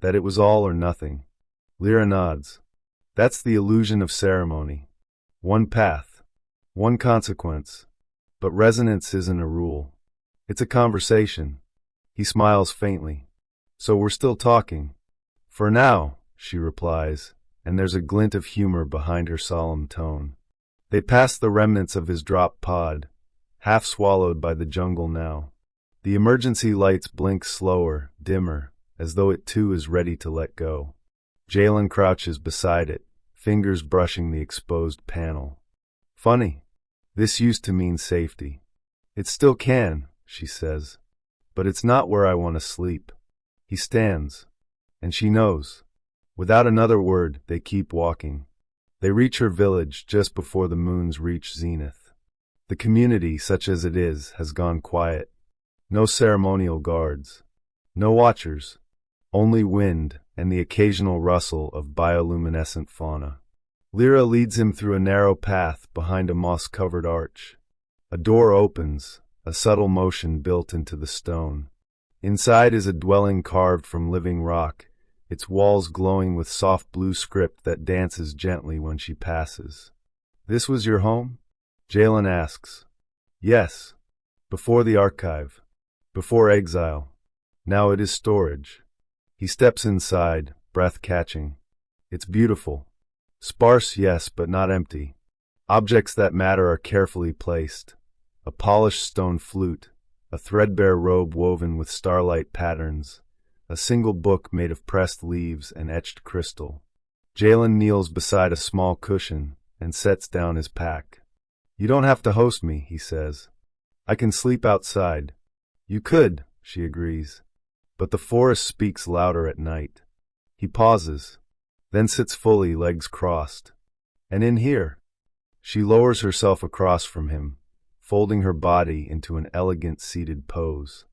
That it was all or nothing. Lyra nods. That's the illusion of ceremony. One path. One consequence. But resonance isn't a rule. It's a conversation. He smiles faintly. So we're still talking. For now, she replies, and there's a glint of humor behind her solemn tone. They pass the remnants of his dropped pod, half swallowed by the jungle now. The emergency lights blink slower, dimmer, as though it too is ready to let go. Jalen crouches beside it, fingers brushing the exposed panel. Funny. This used to mean safety. It still can, she says. But it's not where I want to sleep. He stands. And she knows. Without another word, they keep walking. They reach her village just before the moons reach zenith. The community, such as it is, has gone quiet. No ceremonial guards. No watchers. Only wind and the occasional rustle of bioluminescent fauna. Lyra leads him through a narrow path behind a moss-covered arch. A door opens, a subtle motion built into the stone. Inside is a dwelling carved from living rock, its walls glowing with soft blue script that dances gently when she passes. "This was your home?" Jalen asks. "Yes. Before the archive. Before exile. Now it is storage." He steps inside, breath catching. It's beautiful. Sparse, yes, but not empty. Objects that matter are carefully placed. A polished stone flute, a threadbare robe woven with starlight patterns, a single book made of pressed leaves and etched crystal. Jalen kneels beside a small cushion and sets down his pack. "You don't have to host me," he says. "I can sleep outside." "You could," she agrees. "But the forest speaks louder at night." He pauses, then sits fully, legs crossed. "And in here?" She lowers herself across from him, folding her body into an elegant seated pose.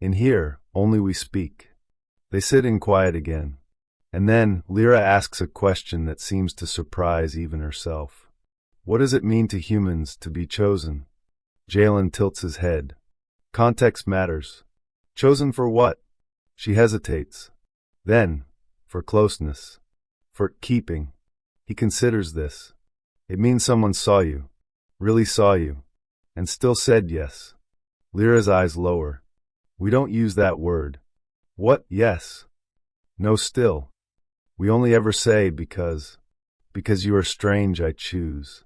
"In here, only we speak." They sit in quiet again. And then Lyra asks a question that seems to surprise even herself. "What does it mean to humans to be chosen?" Jalen tilts his head. "Context matters." "Chosen for what?" She hesitates. "Then, for closeness. For keeping." He considers this. "It means someone saw you. Really saw you. And still said yes." Lyra's eyes lower. "We don't use that word." "What, yes?" "No, still. We only ever say because. Because you are strange, I choose.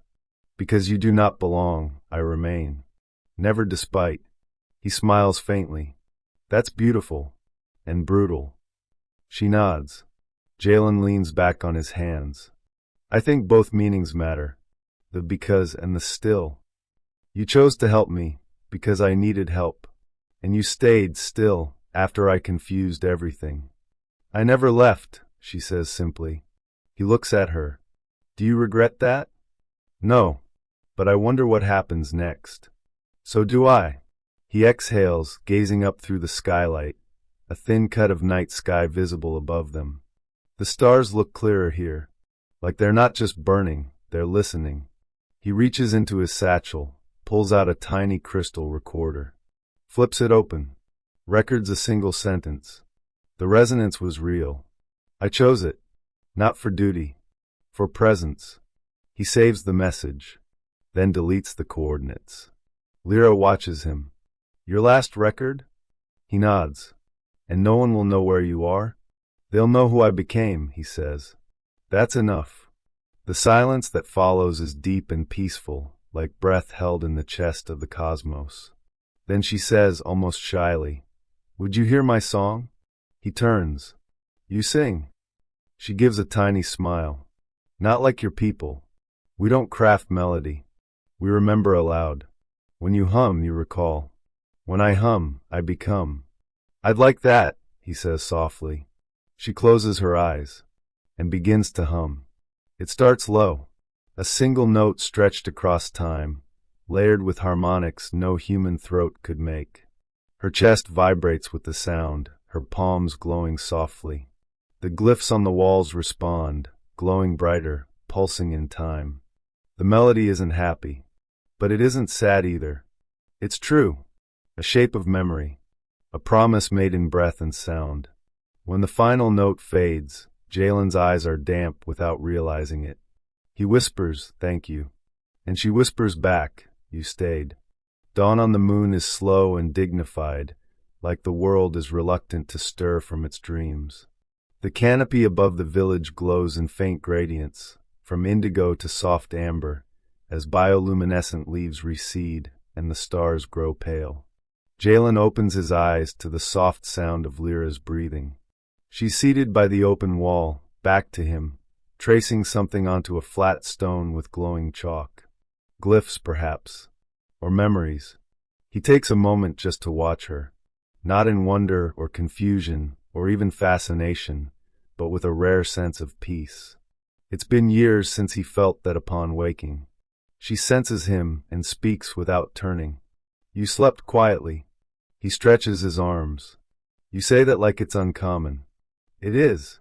Because you do not belong, I remain. Never despite." He smiles faintly. "That's beautiful. And brutal." She nods. Jalen leans back on his hands. "I think both meanings matter. The because and the still. You chose to help me, because I needed help. And you stayed still, after I confused everything." "I never left," she says simply. He looks at her. "Do you regret that?" "No. But I wonder what happens next." "So do I." He exhales, gazing up through the skylight, a thin cut of night sky visible above them. The stars look clearer here, like they're not just burning, they're listening. He reaches into his satchel, pulls out a tiny crystal recorder. Flips it open. Records a single sentence. The resonance was real. "I chose it. Not for duty. For presence." He saves the message, then deletes the coordinates. Lyra watches him. "Your last record?" He nods. "And no one will know where you are?" "They'll know who I became," he says. "That's enough." The silence that follows is deep and peaceful, like breath held in the chest of the cosmos. Then she says, almost shyly, "Would you hear my song?" He turns. "You sing." She gives a tiny smile. "Not like your people. We don't craft melody. We remember aloud. When you hum, you recall. When I hum, I become." "I'd like that," he says softly. She closes her eyes and begins to hum. It starts low, a single note stretched across time, layered with harmonics no human throat could make. Her chest vibrates with the sound, her palms glowing softly. The glyphs on the walls respond, glowing brighter, pulsing in time. The melody isn't happy, but it isn't sad either. It's true, a shape of memory, a promise made in breath and sound. When the final note fades, Jalen's eyes are damp without realizing it. He whispers, "Thank you." And she whispers back, "You stayed." Dawn on the moon is slow and dignified, like the world is reluctant to stir from its dreams. The canopy above the village glows in faint gradients, from indigo to soft amber, as bioluminescent leaves recede and the stars grow pale. Jalen opens his eyes to the soft sound of Lyra's breathing. She's seated by the open wall, back to him, tracing something onto a flat stone with glowing chalk. Glyphs, perhaps. Or memories. He takes a moment just to watch her, not in wonder or confusion or even fascination, but with a rare sense of peace. It's been years since he felt that upon waking. She senses him and speaks without turning. You slept quietly. He stretches his arms. You say that like it's uncommon. It is.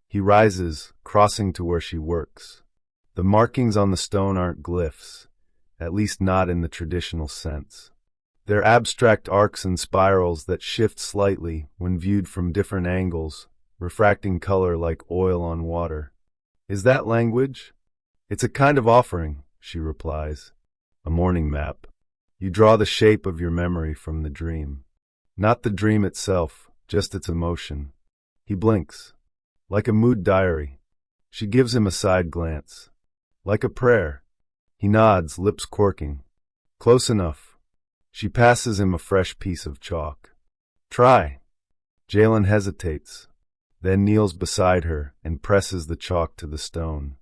He rises, crossing to where she works. The markings on the stone aren't glyphs, at least not in the traditional sense. They're abstract arcs and spirals that shift slightly when viewed from different angles, refracting color like oil on water. Is that language? It's a kind of offering, she replies. A morning map. You draw the shape of your memory from the dream. Not the dream itself, just its emotion. He blinks. Like a mood diary. She gives him a side glance. Like a prayer. He nods, lips quirking. Close enough. She passes him a fresh piece of chalk. Try. Jalen hesitates, then kneels beside her and presses the chalk to the stone.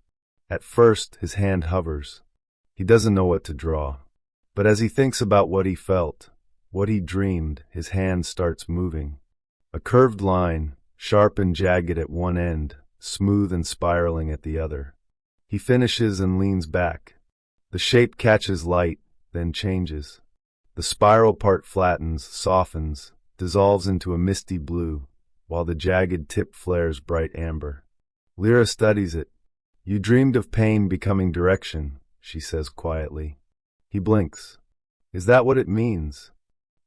At first, his hand hovers. He doesn't know what to draw. But as he thinks about what he felt, what he dreamed, his hand starts moving. A curved line, sharp and jagged at one end, smooth and spiraling at the other. He finishes and leans back. The shape catches light, then changes. The spiral part flattens, softens, dissolves into a misty blue, while the jagged tip flares bright amber. Lyra studies it. You dreamed of pain becoming direction, she says quietly. He blinks. Is that what it means?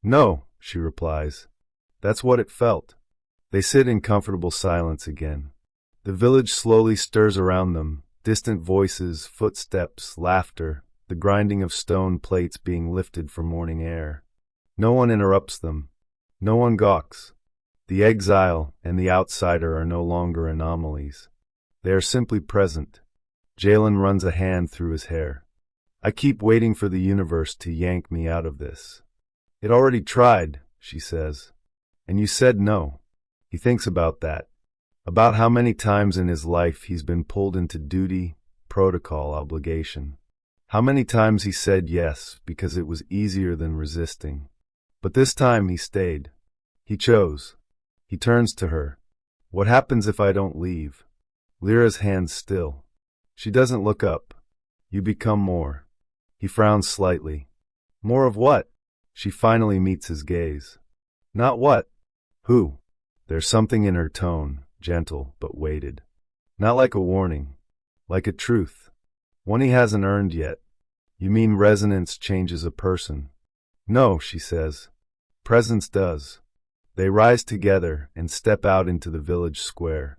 No, she replies. That's what it felt. They sit in comfortable silence again. The village slowly stirs around them, distant voices, footsteps, laughter, the grinding of stone plates being lifted for morning air. No one interrupts them. No one gawks. The exile and the outsider are no longer anomalies. They are simply present. Jalen runs a hand through his hair. I keep waiting for the universe to yank me out of this. It already tried, she says. And you said no. He thinks about that. About how many times in his life he's been pulled into duty, protocol, obligation. How many times he said yes because it was easier than resisting. But this time he stayed. He chose. He turns to her. What happens if I don't leave? Lyra's hands still. She doesn't look up. You become more. He frowns slightly. More of what? She finally meets his gaze. Not what? Who? There's something in her tone, gentle but weighted. Not like a warning. Like a truth. One he hasn't earned yet. You mean resonance changes a person? No, she says. Presence does. They rise together and step out into the village square.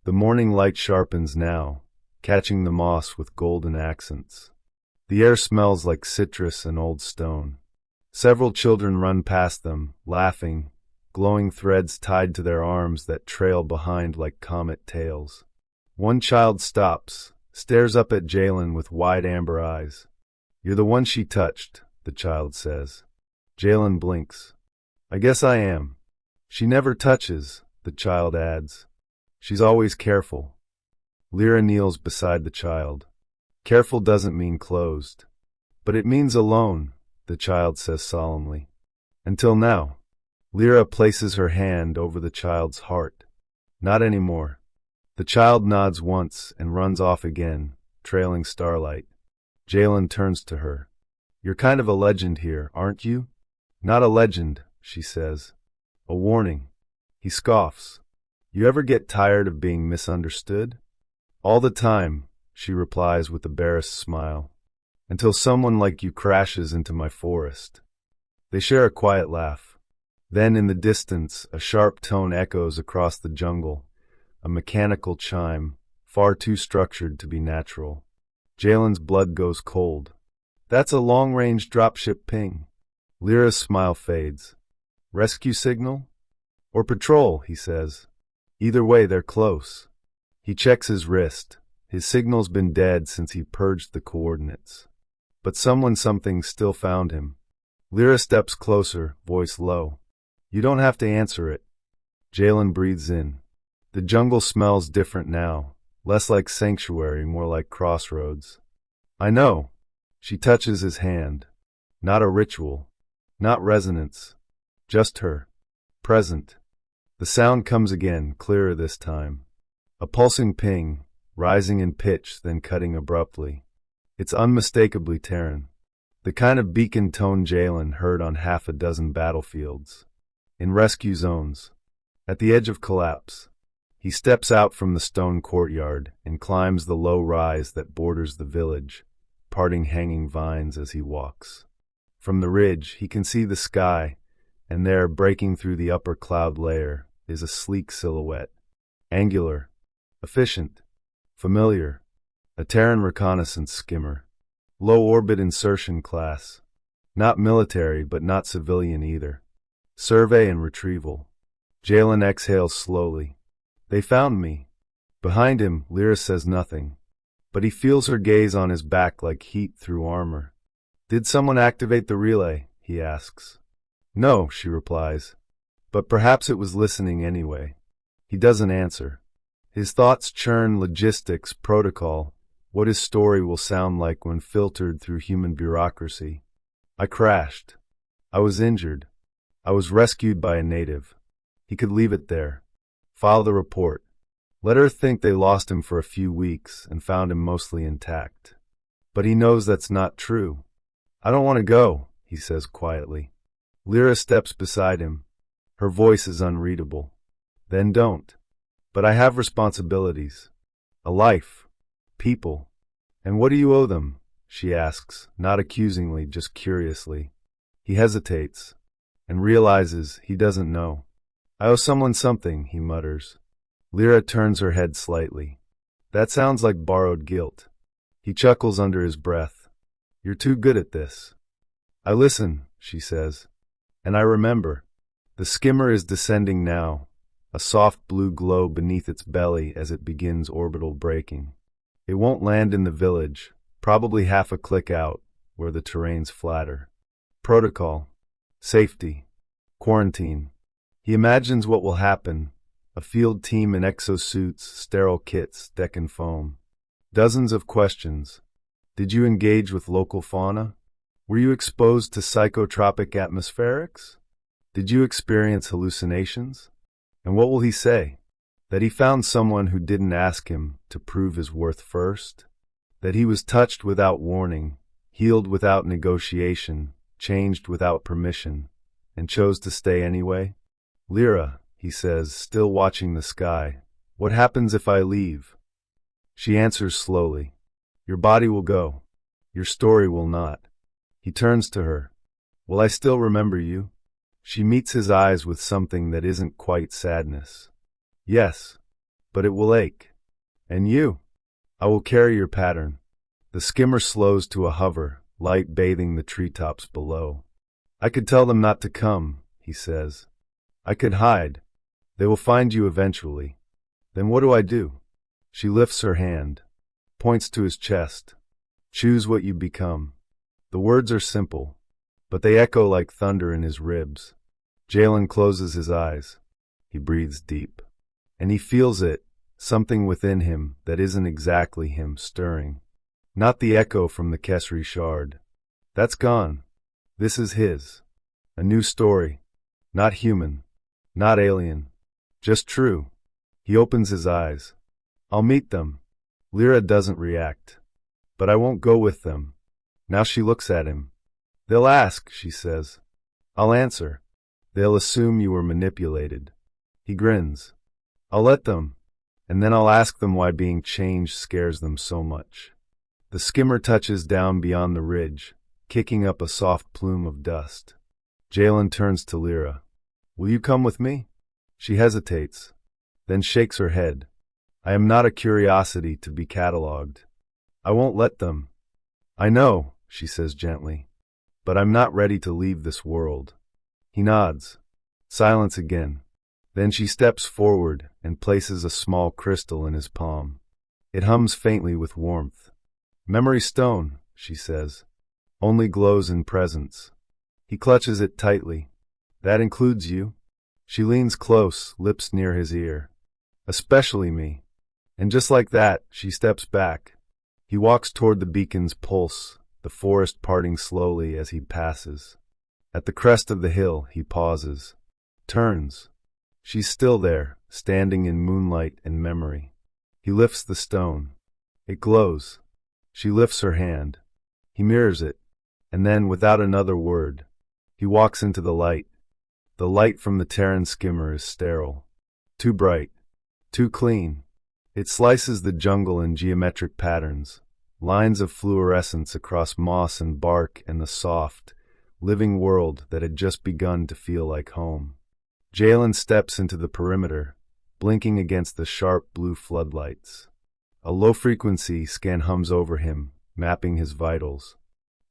The morning light sharpens now, catching the moss with golden accents. The air smells like citrus and old stone. Several children run past them, laughing, glowing threads tied to their arms that trail behind like comet tails. One child stops, stares up at Jalen with wide amber eyes. You're the one she touched, the child says. Jalen blinks. I guess I am. She never touches, the child adds. She's always careful. Lyra kneels beside the child. Careful doesn't mean closed. But it means alone, the child says solemnly. Until now. Lyra places her hand over the child's heart. Not anymore. The child nods once and runs off again, trailing starlight. Jalen turns to her. You're kind of a legend here, aren't you? Not a legend, she says. A warning. He scoffs. You ever get tired of being misunderstood? All the time, she replies with a barest smile. Until someone like you crashes into my forest. They share a quiet laugh. Then in the distance, a sharp tone echoes across the jungle, a mechanical chime, far too structured to be natural. Jalen's blood goes cold. That's a long-range dropship ping. Lyra's smile fades. Rescue signal? Or patrol, he says. Either way, they're close. He checks his wrist. His signal's been dead since he purged the coordinates. But something still found him. Lyra steps closer, voice low. You don't have to answer it. Jalen breathes in. The jungle smells different now, less like sanctuary, more like crossroads. I know. She touches his hand. Not a ritual. Not resonance. Just her. Present. The sound comes again, clearer this time. A pulsing ping, rising in pitch, then cutting abruptly. It's unmistakably Terran. The kind of beacon tone Jalen heard on half a dozen battlefields. In rescue zones. At the edge of collapse. He steps out from the stone courtyard and climbs the low rise that borders the village, parting hanging vines as he walks. From the ridge, he can see the sky, and there, breaking through the upper cloud layer, is a sleek silhouette. Angular. Efficient. Familiar. A Terran reconnaissance skimmer. Low-orbit insertion class. Not military, but not civilian either. Survey and retrieval. Jalen exhales slowly. They found me. Behind him, Lyra says nothing, but he feels her gaze on his back like heat through armor. Did someone activate the relay? He asks. No, she replies, but perhaps it was listening anyway. He doesn't answer. His thoughts churn logistics, protocol, what his story will sound like when filtered through human bureaucracy. I crashed. I was injured. I was rescued by a native. He could leave it there. File the report. Let Earth think they lost him for a few weeks and found him mostly intact. But he knows that's not true. I don't want to go, he says quietly. Lyra steps beside him. Her voice is unreadable. Then don't. But I have responsibilities. A life. People. And what do you owe them? She asks, not accusingly, just curiously. He hesitates and realizes he doesn't know. I owe someone something, he mutters. Lyra turns her head slightly. That sounds like borrowed guilt. He chuckles under his breath. You're too good at this. I listen, she says. And I remember. The skimmer is descending now, a soft blue glow beneath its belly as it begins orbital braking. It won't land in the village, probably half a click out, where the terrain's flatter. Protocol. Safety. Quarantine. He imagines what will happen. A field team in exosuits, sterile kits, deck and foam. Dozens of questions. Did you engage with local fauna? Were you exposed to psychotropic atmospherics? Did you experience hallucinations? And what will he say? That he found someone who didn't ask him to prove his worth first? That he was touched without warning, healed without negotiation, changed without permission, and chose to stay anyway? Lyra, he says, still watching the sky, what happens if I leave? She answers slowly. Your body will go. Your story will not. He turns to her. Will I still remember you? She meets his eyes with something that isn't quite sadness. Yes, but it will ache. And you? I will carry your pattern. The skimmer slows to a hover, light bathing the treetops below. I could tell them not to come, he says. I could hide. They will find you eventually. Then what do I do? She lifts her hand, points to his chest. Choose what you become. The words are simple, but they echo like thunder in his ribs. Jalen closes his eyes. He breathes deep. And he feels it, something within him that isn't exactly him stirring. Not the echo from the Kesri shard. That's gone. This is his. A new story. Not human. Not alien. Just true. He opens his eyes. I'll meet them. Lyra doesn't react. But I won't go with them. Now she looks at him. They'll ask, she says. I'll answer. They'll assume you were manipulated. He grins. I'll let them. And then I'll ask them why being changed scares them so much. The skimmer touches down beyond the ridge, kicking up a soft plume of dust. Jalen turns to Lyra. Will you come with me? She hesitates, then shakes her head. I am not a curiosity to be catalogued. I won't let them. I know, she says gently, but I'm not ready to leave this world. He nods. Silence again. Then she steps forward and places a small crystal in his palm. It hums faintly with warmth. Memory stone, she says, only glows in presence. He clutches it tightly. That includes you? She leans close, lips near his ear. Especially me. And just like that, she steps back. He walks toward the beacon's pulse, the forest parting slowly as he passes. At the crest of the hill, he pauses. Turns. She's still there, standing in moonlight and memory. He lifts the stone. It glows. She lifts her hand. He mirrors it, and then, without another word, he walks into the light. The light from the Terran skimmer is sterile. Too bright. Too clean. It slices the jungle in geometric patterns, lines of fluorescence across moss and bark and the soft, living world that had just begun to feel like home. Jalen steps into the perimeter, blinking against the sharp blue floodlights. A low-frequency scan hums over him, mapping his vitals.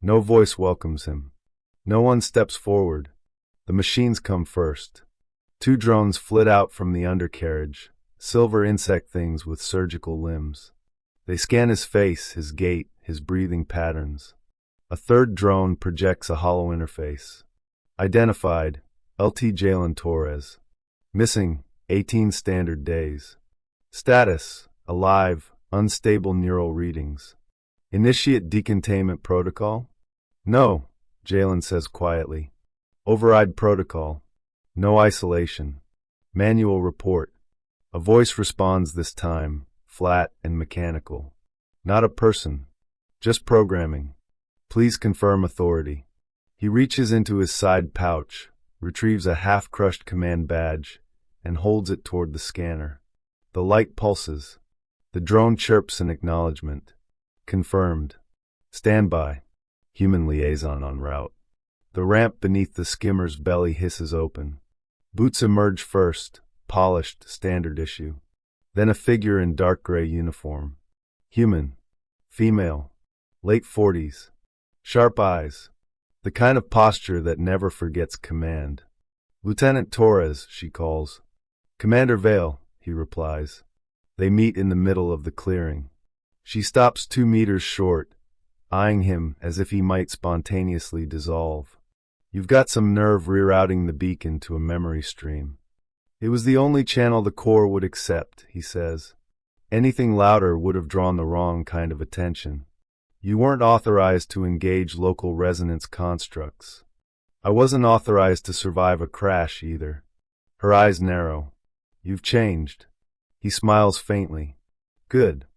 No voice welcomes him. No one steps forward. The machines come first. 2 drones flit out from the undercarriage, silver insect things with surgical limbs. They scan his face, his gait, his breathing patterns. A 3rd drone projects a hollow interface. Identified, LT Jalen Torres. Missing, 18 standard days. Status, alive, unstable neural readings. Initiate decontainment protocol? No, Jalen says quietly. Override protocol. No isolation. Manual report. A voice responds this time, flat and mechanical. Not a person. Just programming. Please confirm authority. He reaches into his side pouch, retrieves a half-crushed command badge, and holds it toward the scanner. The light pulses. The drone chirps in acknowledgement. Confirmed. Standby. Human liaison en route. The ramp beneath the skimmer's belly hisses open. Boots emerge first, polished, standard issue. Then a figure in dark gray uniform. Human. Female. Late 40s. Sharp eyes. The kind of posture that never forgets command. Lieutenant Torres, she calls. Commander Vale, he replies. They meet in the middle of the clearing. She stops 2 meters short, eyeing him as if he might spontaneously dissolve. You've got some nerve rerouting the beacon to a memory stream. It was the only channel the Corps would accept, he says. Anything louder would have drawn the wrong kind of attention. You weren't authorized to engage local resonance constructs. I wasn't authorized to survive a crash either. Her eyes narrow. You've changed. He smiles faintly. Good.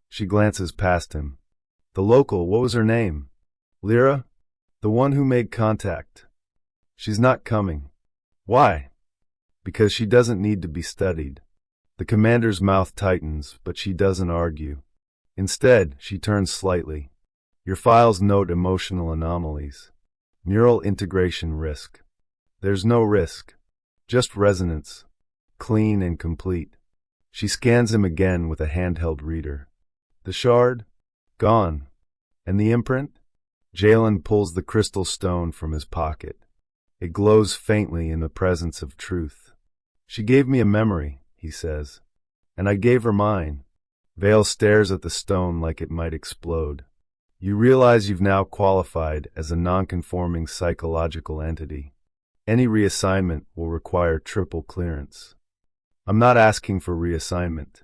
She glances past him. The local, what was her name? Lyra? The one who made contact. She's not coming. Why? Because she doesn't need to be studied. The commander's mouth tightens, but she doesn't argue. Instead, she turns slightly. Your files note emotional anomalies. Neural integration risk. There's no risk. Just resonance. Clean and complete. She scans him again with a handheld reader. The shard? Gone. And the imprint? Jalen pulls the crystal stone from his pocket. It glows faintly in the presence of truth. She gave me a memory, he says. And I gave her mine. Vale stares at the stone like it might explode. You realize you've now qualified as a non-conforming psychological entity. Any reassignment will require triple clearance. I'm not asking for reassignment.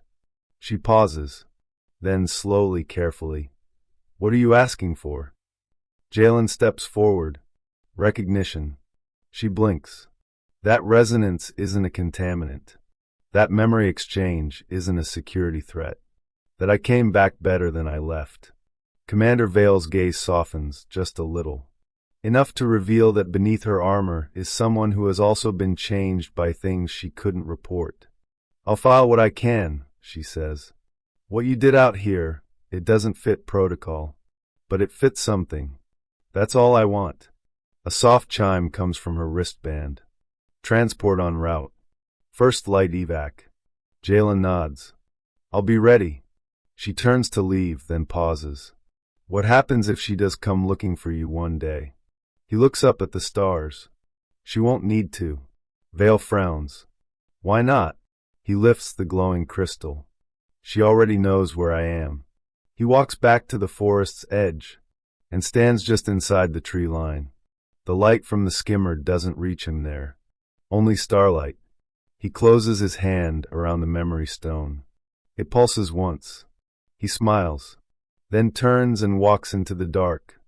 She pauses. Then slowly, carefully. What are you asking for? Jalen steps forward. Recognition. She blinks. That resonance isn't a contaminant. That memory exchange isn't a security threat. That I came back better than I left. Commander Vale's gaze softens just a little. Enough to reveal that beneath her armor is someone who has also been changed by things she couldn't report. I'll file what I can, she says. What you did out here, it doesn't fit protocol. But it fits something. That's all I want. A soft chime comes from her wristband. Transport en route. First light evac. Jalen nods. I'll be ready. She turns to leave, then pauses. What happens if she does come looking for you one day? He looks up at the stars. She won't need to. Vale frowns. Why not? He lifts the glowing crystal. She already knows where I am. He walks back to the forest's edge and stands just inside the tree line. The light from the skimmer doesn't reach him there. Only starlight. He closes his hand around the memory stone. It pulses once. He smiles, then turns and walks into the dark,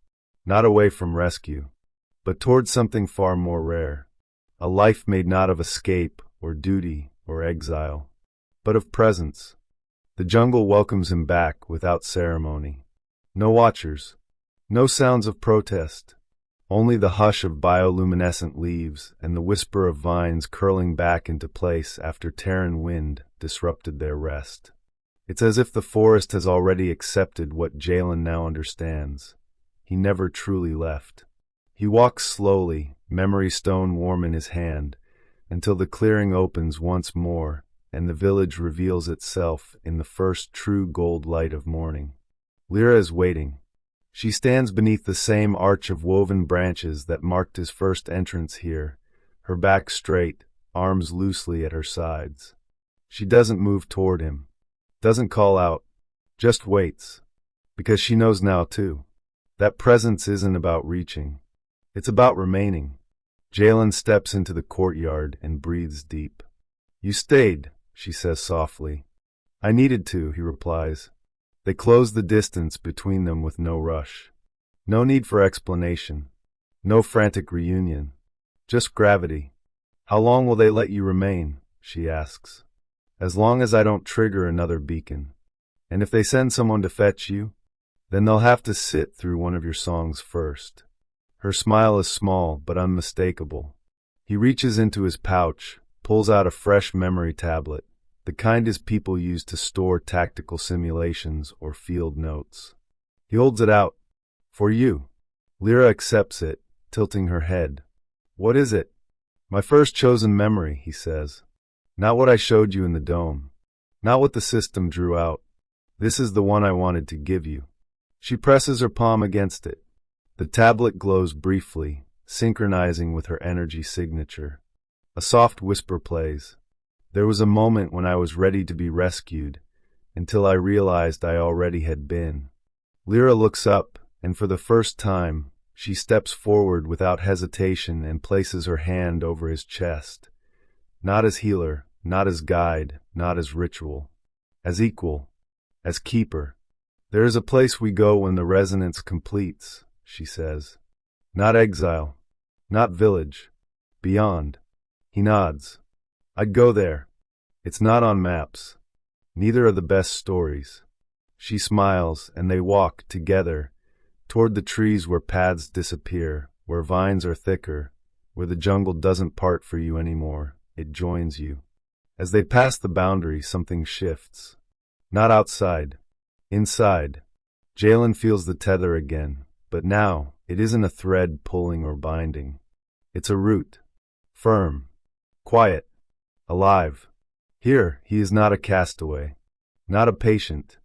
not away from rescue, but towards something far more rare, a life made not of escape or duty or exile, but of presence. The jungle welcomes him back without ceremony. No watchers, no sounds of protest, only the hush of bioluminescent leaves and the whisper of vines curling back into place after Terran wind disrupted their rest. It's as if the forest has already accepted what Jalen now understands. He never truly left. He walks slowly, memory stone warm in his hand, until the clearing opens once more and the village reveals itself in the first true gold light of morning. Lyra is waiting. She stands beneath the same arch of woven branches that marked his first entrance here, her back straight, arms loosely at her sides. She doesn't move toward him, doesn't call out, just waits, because she knows now too. That presence isn't about reaching. It's about remaining. Jalen steps into the courtyard and breathes deep. "You stayed," she says softly. "I needed to," he replies. They close the distance between them with no rush. No need for explanation. No frantic reunion. Just gravity. "How long will they let you remain?" she asks. "As long as I don't trigger another beacon. And if they send someone to fetch you, then they'll have to sit through one of your songs first." Her smile is small but unmistakable. He reaches into his pouch, pulls out a fresh memory tablet, the kind his people use to store tactical simulations or field notes. He holds it out. "For you." Lyra accepts it, tilting her head. "What is it?" "My first chosen memory," he says. "Not what I showed you in the dome. Not what the system drew out. This is the one I wanted to give you." She presses her palm against it. The tablet glows briefly, synchronizing with her energy signature. A soft whisper plays. "There was a moment when I was ready to be rescued, until I realized I already had been." Lyra looks up, and for the first time, she steps forward without hesitation and places her hand over his chest. Not as healer, not as guide, not as ritual. As equal, as keeper. "There is a place we go when the resonance completes," she says. "Not exile, not village. Beyond." He nods. "I'd go there. It's not on maps. Neither are the best stories." She smiles, and they walk together toward the trees where paths disappear, where vines are thicker, where the jungle doesn't part for you anymore, it joins you. As they pass the boundary, something shifts. Not outside. Inside. Jalen feels the tether again, but now it isn't a thread pulling or binding. It's a root. Firm. Quiet. Alive. Here, he is not a castaway. Not a patient.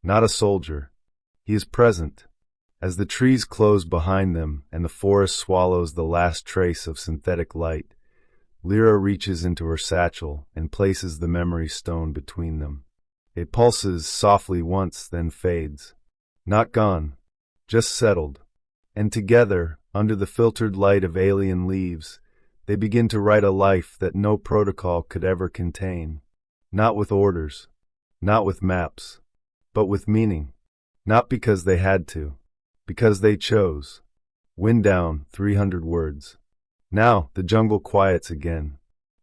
Not a soldier. He is present. As the trees close behind them and the forest swallows the last trace of synthetic light, Lyra reaches into her satchel and places the memory stone between them. It pulses softly once, then fades. Not gone, just settled. And together, under the filtered light of alien leaves, they begin to write a life that no protocol could ever contain. Not with orders, not with maps, but with meaning. Not because they had to, because they chose. Wind down, 300 words. Now the jungle quiets again.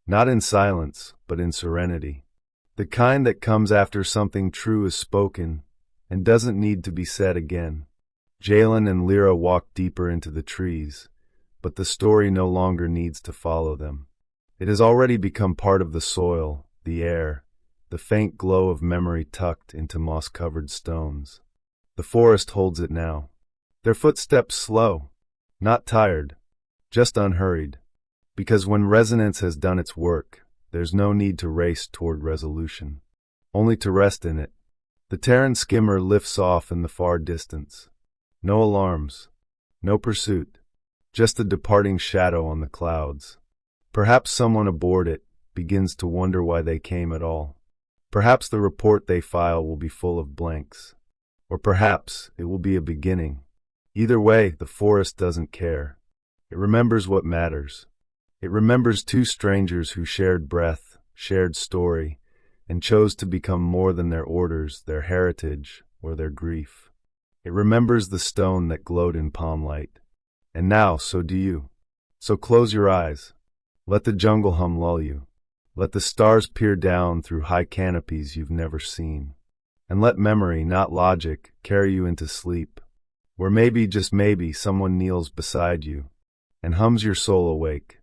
Not in silence, but in serenity. The kind that comes after something true is spoken and doesn't need to be said again. Jalen and Lyra walk deeper into the trees, but the story no longer needs to follow them. It has already become part of the soil, the air, the faint glow of memory tucked into moss-covered stones. The forest holds it now. Their footsteps slow, not tired, just unhurried, because when resonance has done its work, there's no need to race toward resolution, only to rest in it. The Terran skimmer lifts off in the far distance. No alarms, no pursuit, just a departing shadow on the clouds. Perhaps someone aboard it begins to wonder why they came at all. Perhaps the report they file will be full of blanks. Or perhaps it will be a beginning. Either way, the forest doesn't care. It remembers what matters. It remembers two strangers who shared breath, shared story, and chose to become more than their orders, their heritage, or their grief. It remembers the stone that glowed in palm light. And now, so do you. So close your eyes. Let the jungle hum lull you. Let the stars peer down through high canopies you've never seen. And let memory, not logic, carry you into sleep, where maybe, just maybe, someone kneels beside you and hums your soul awake.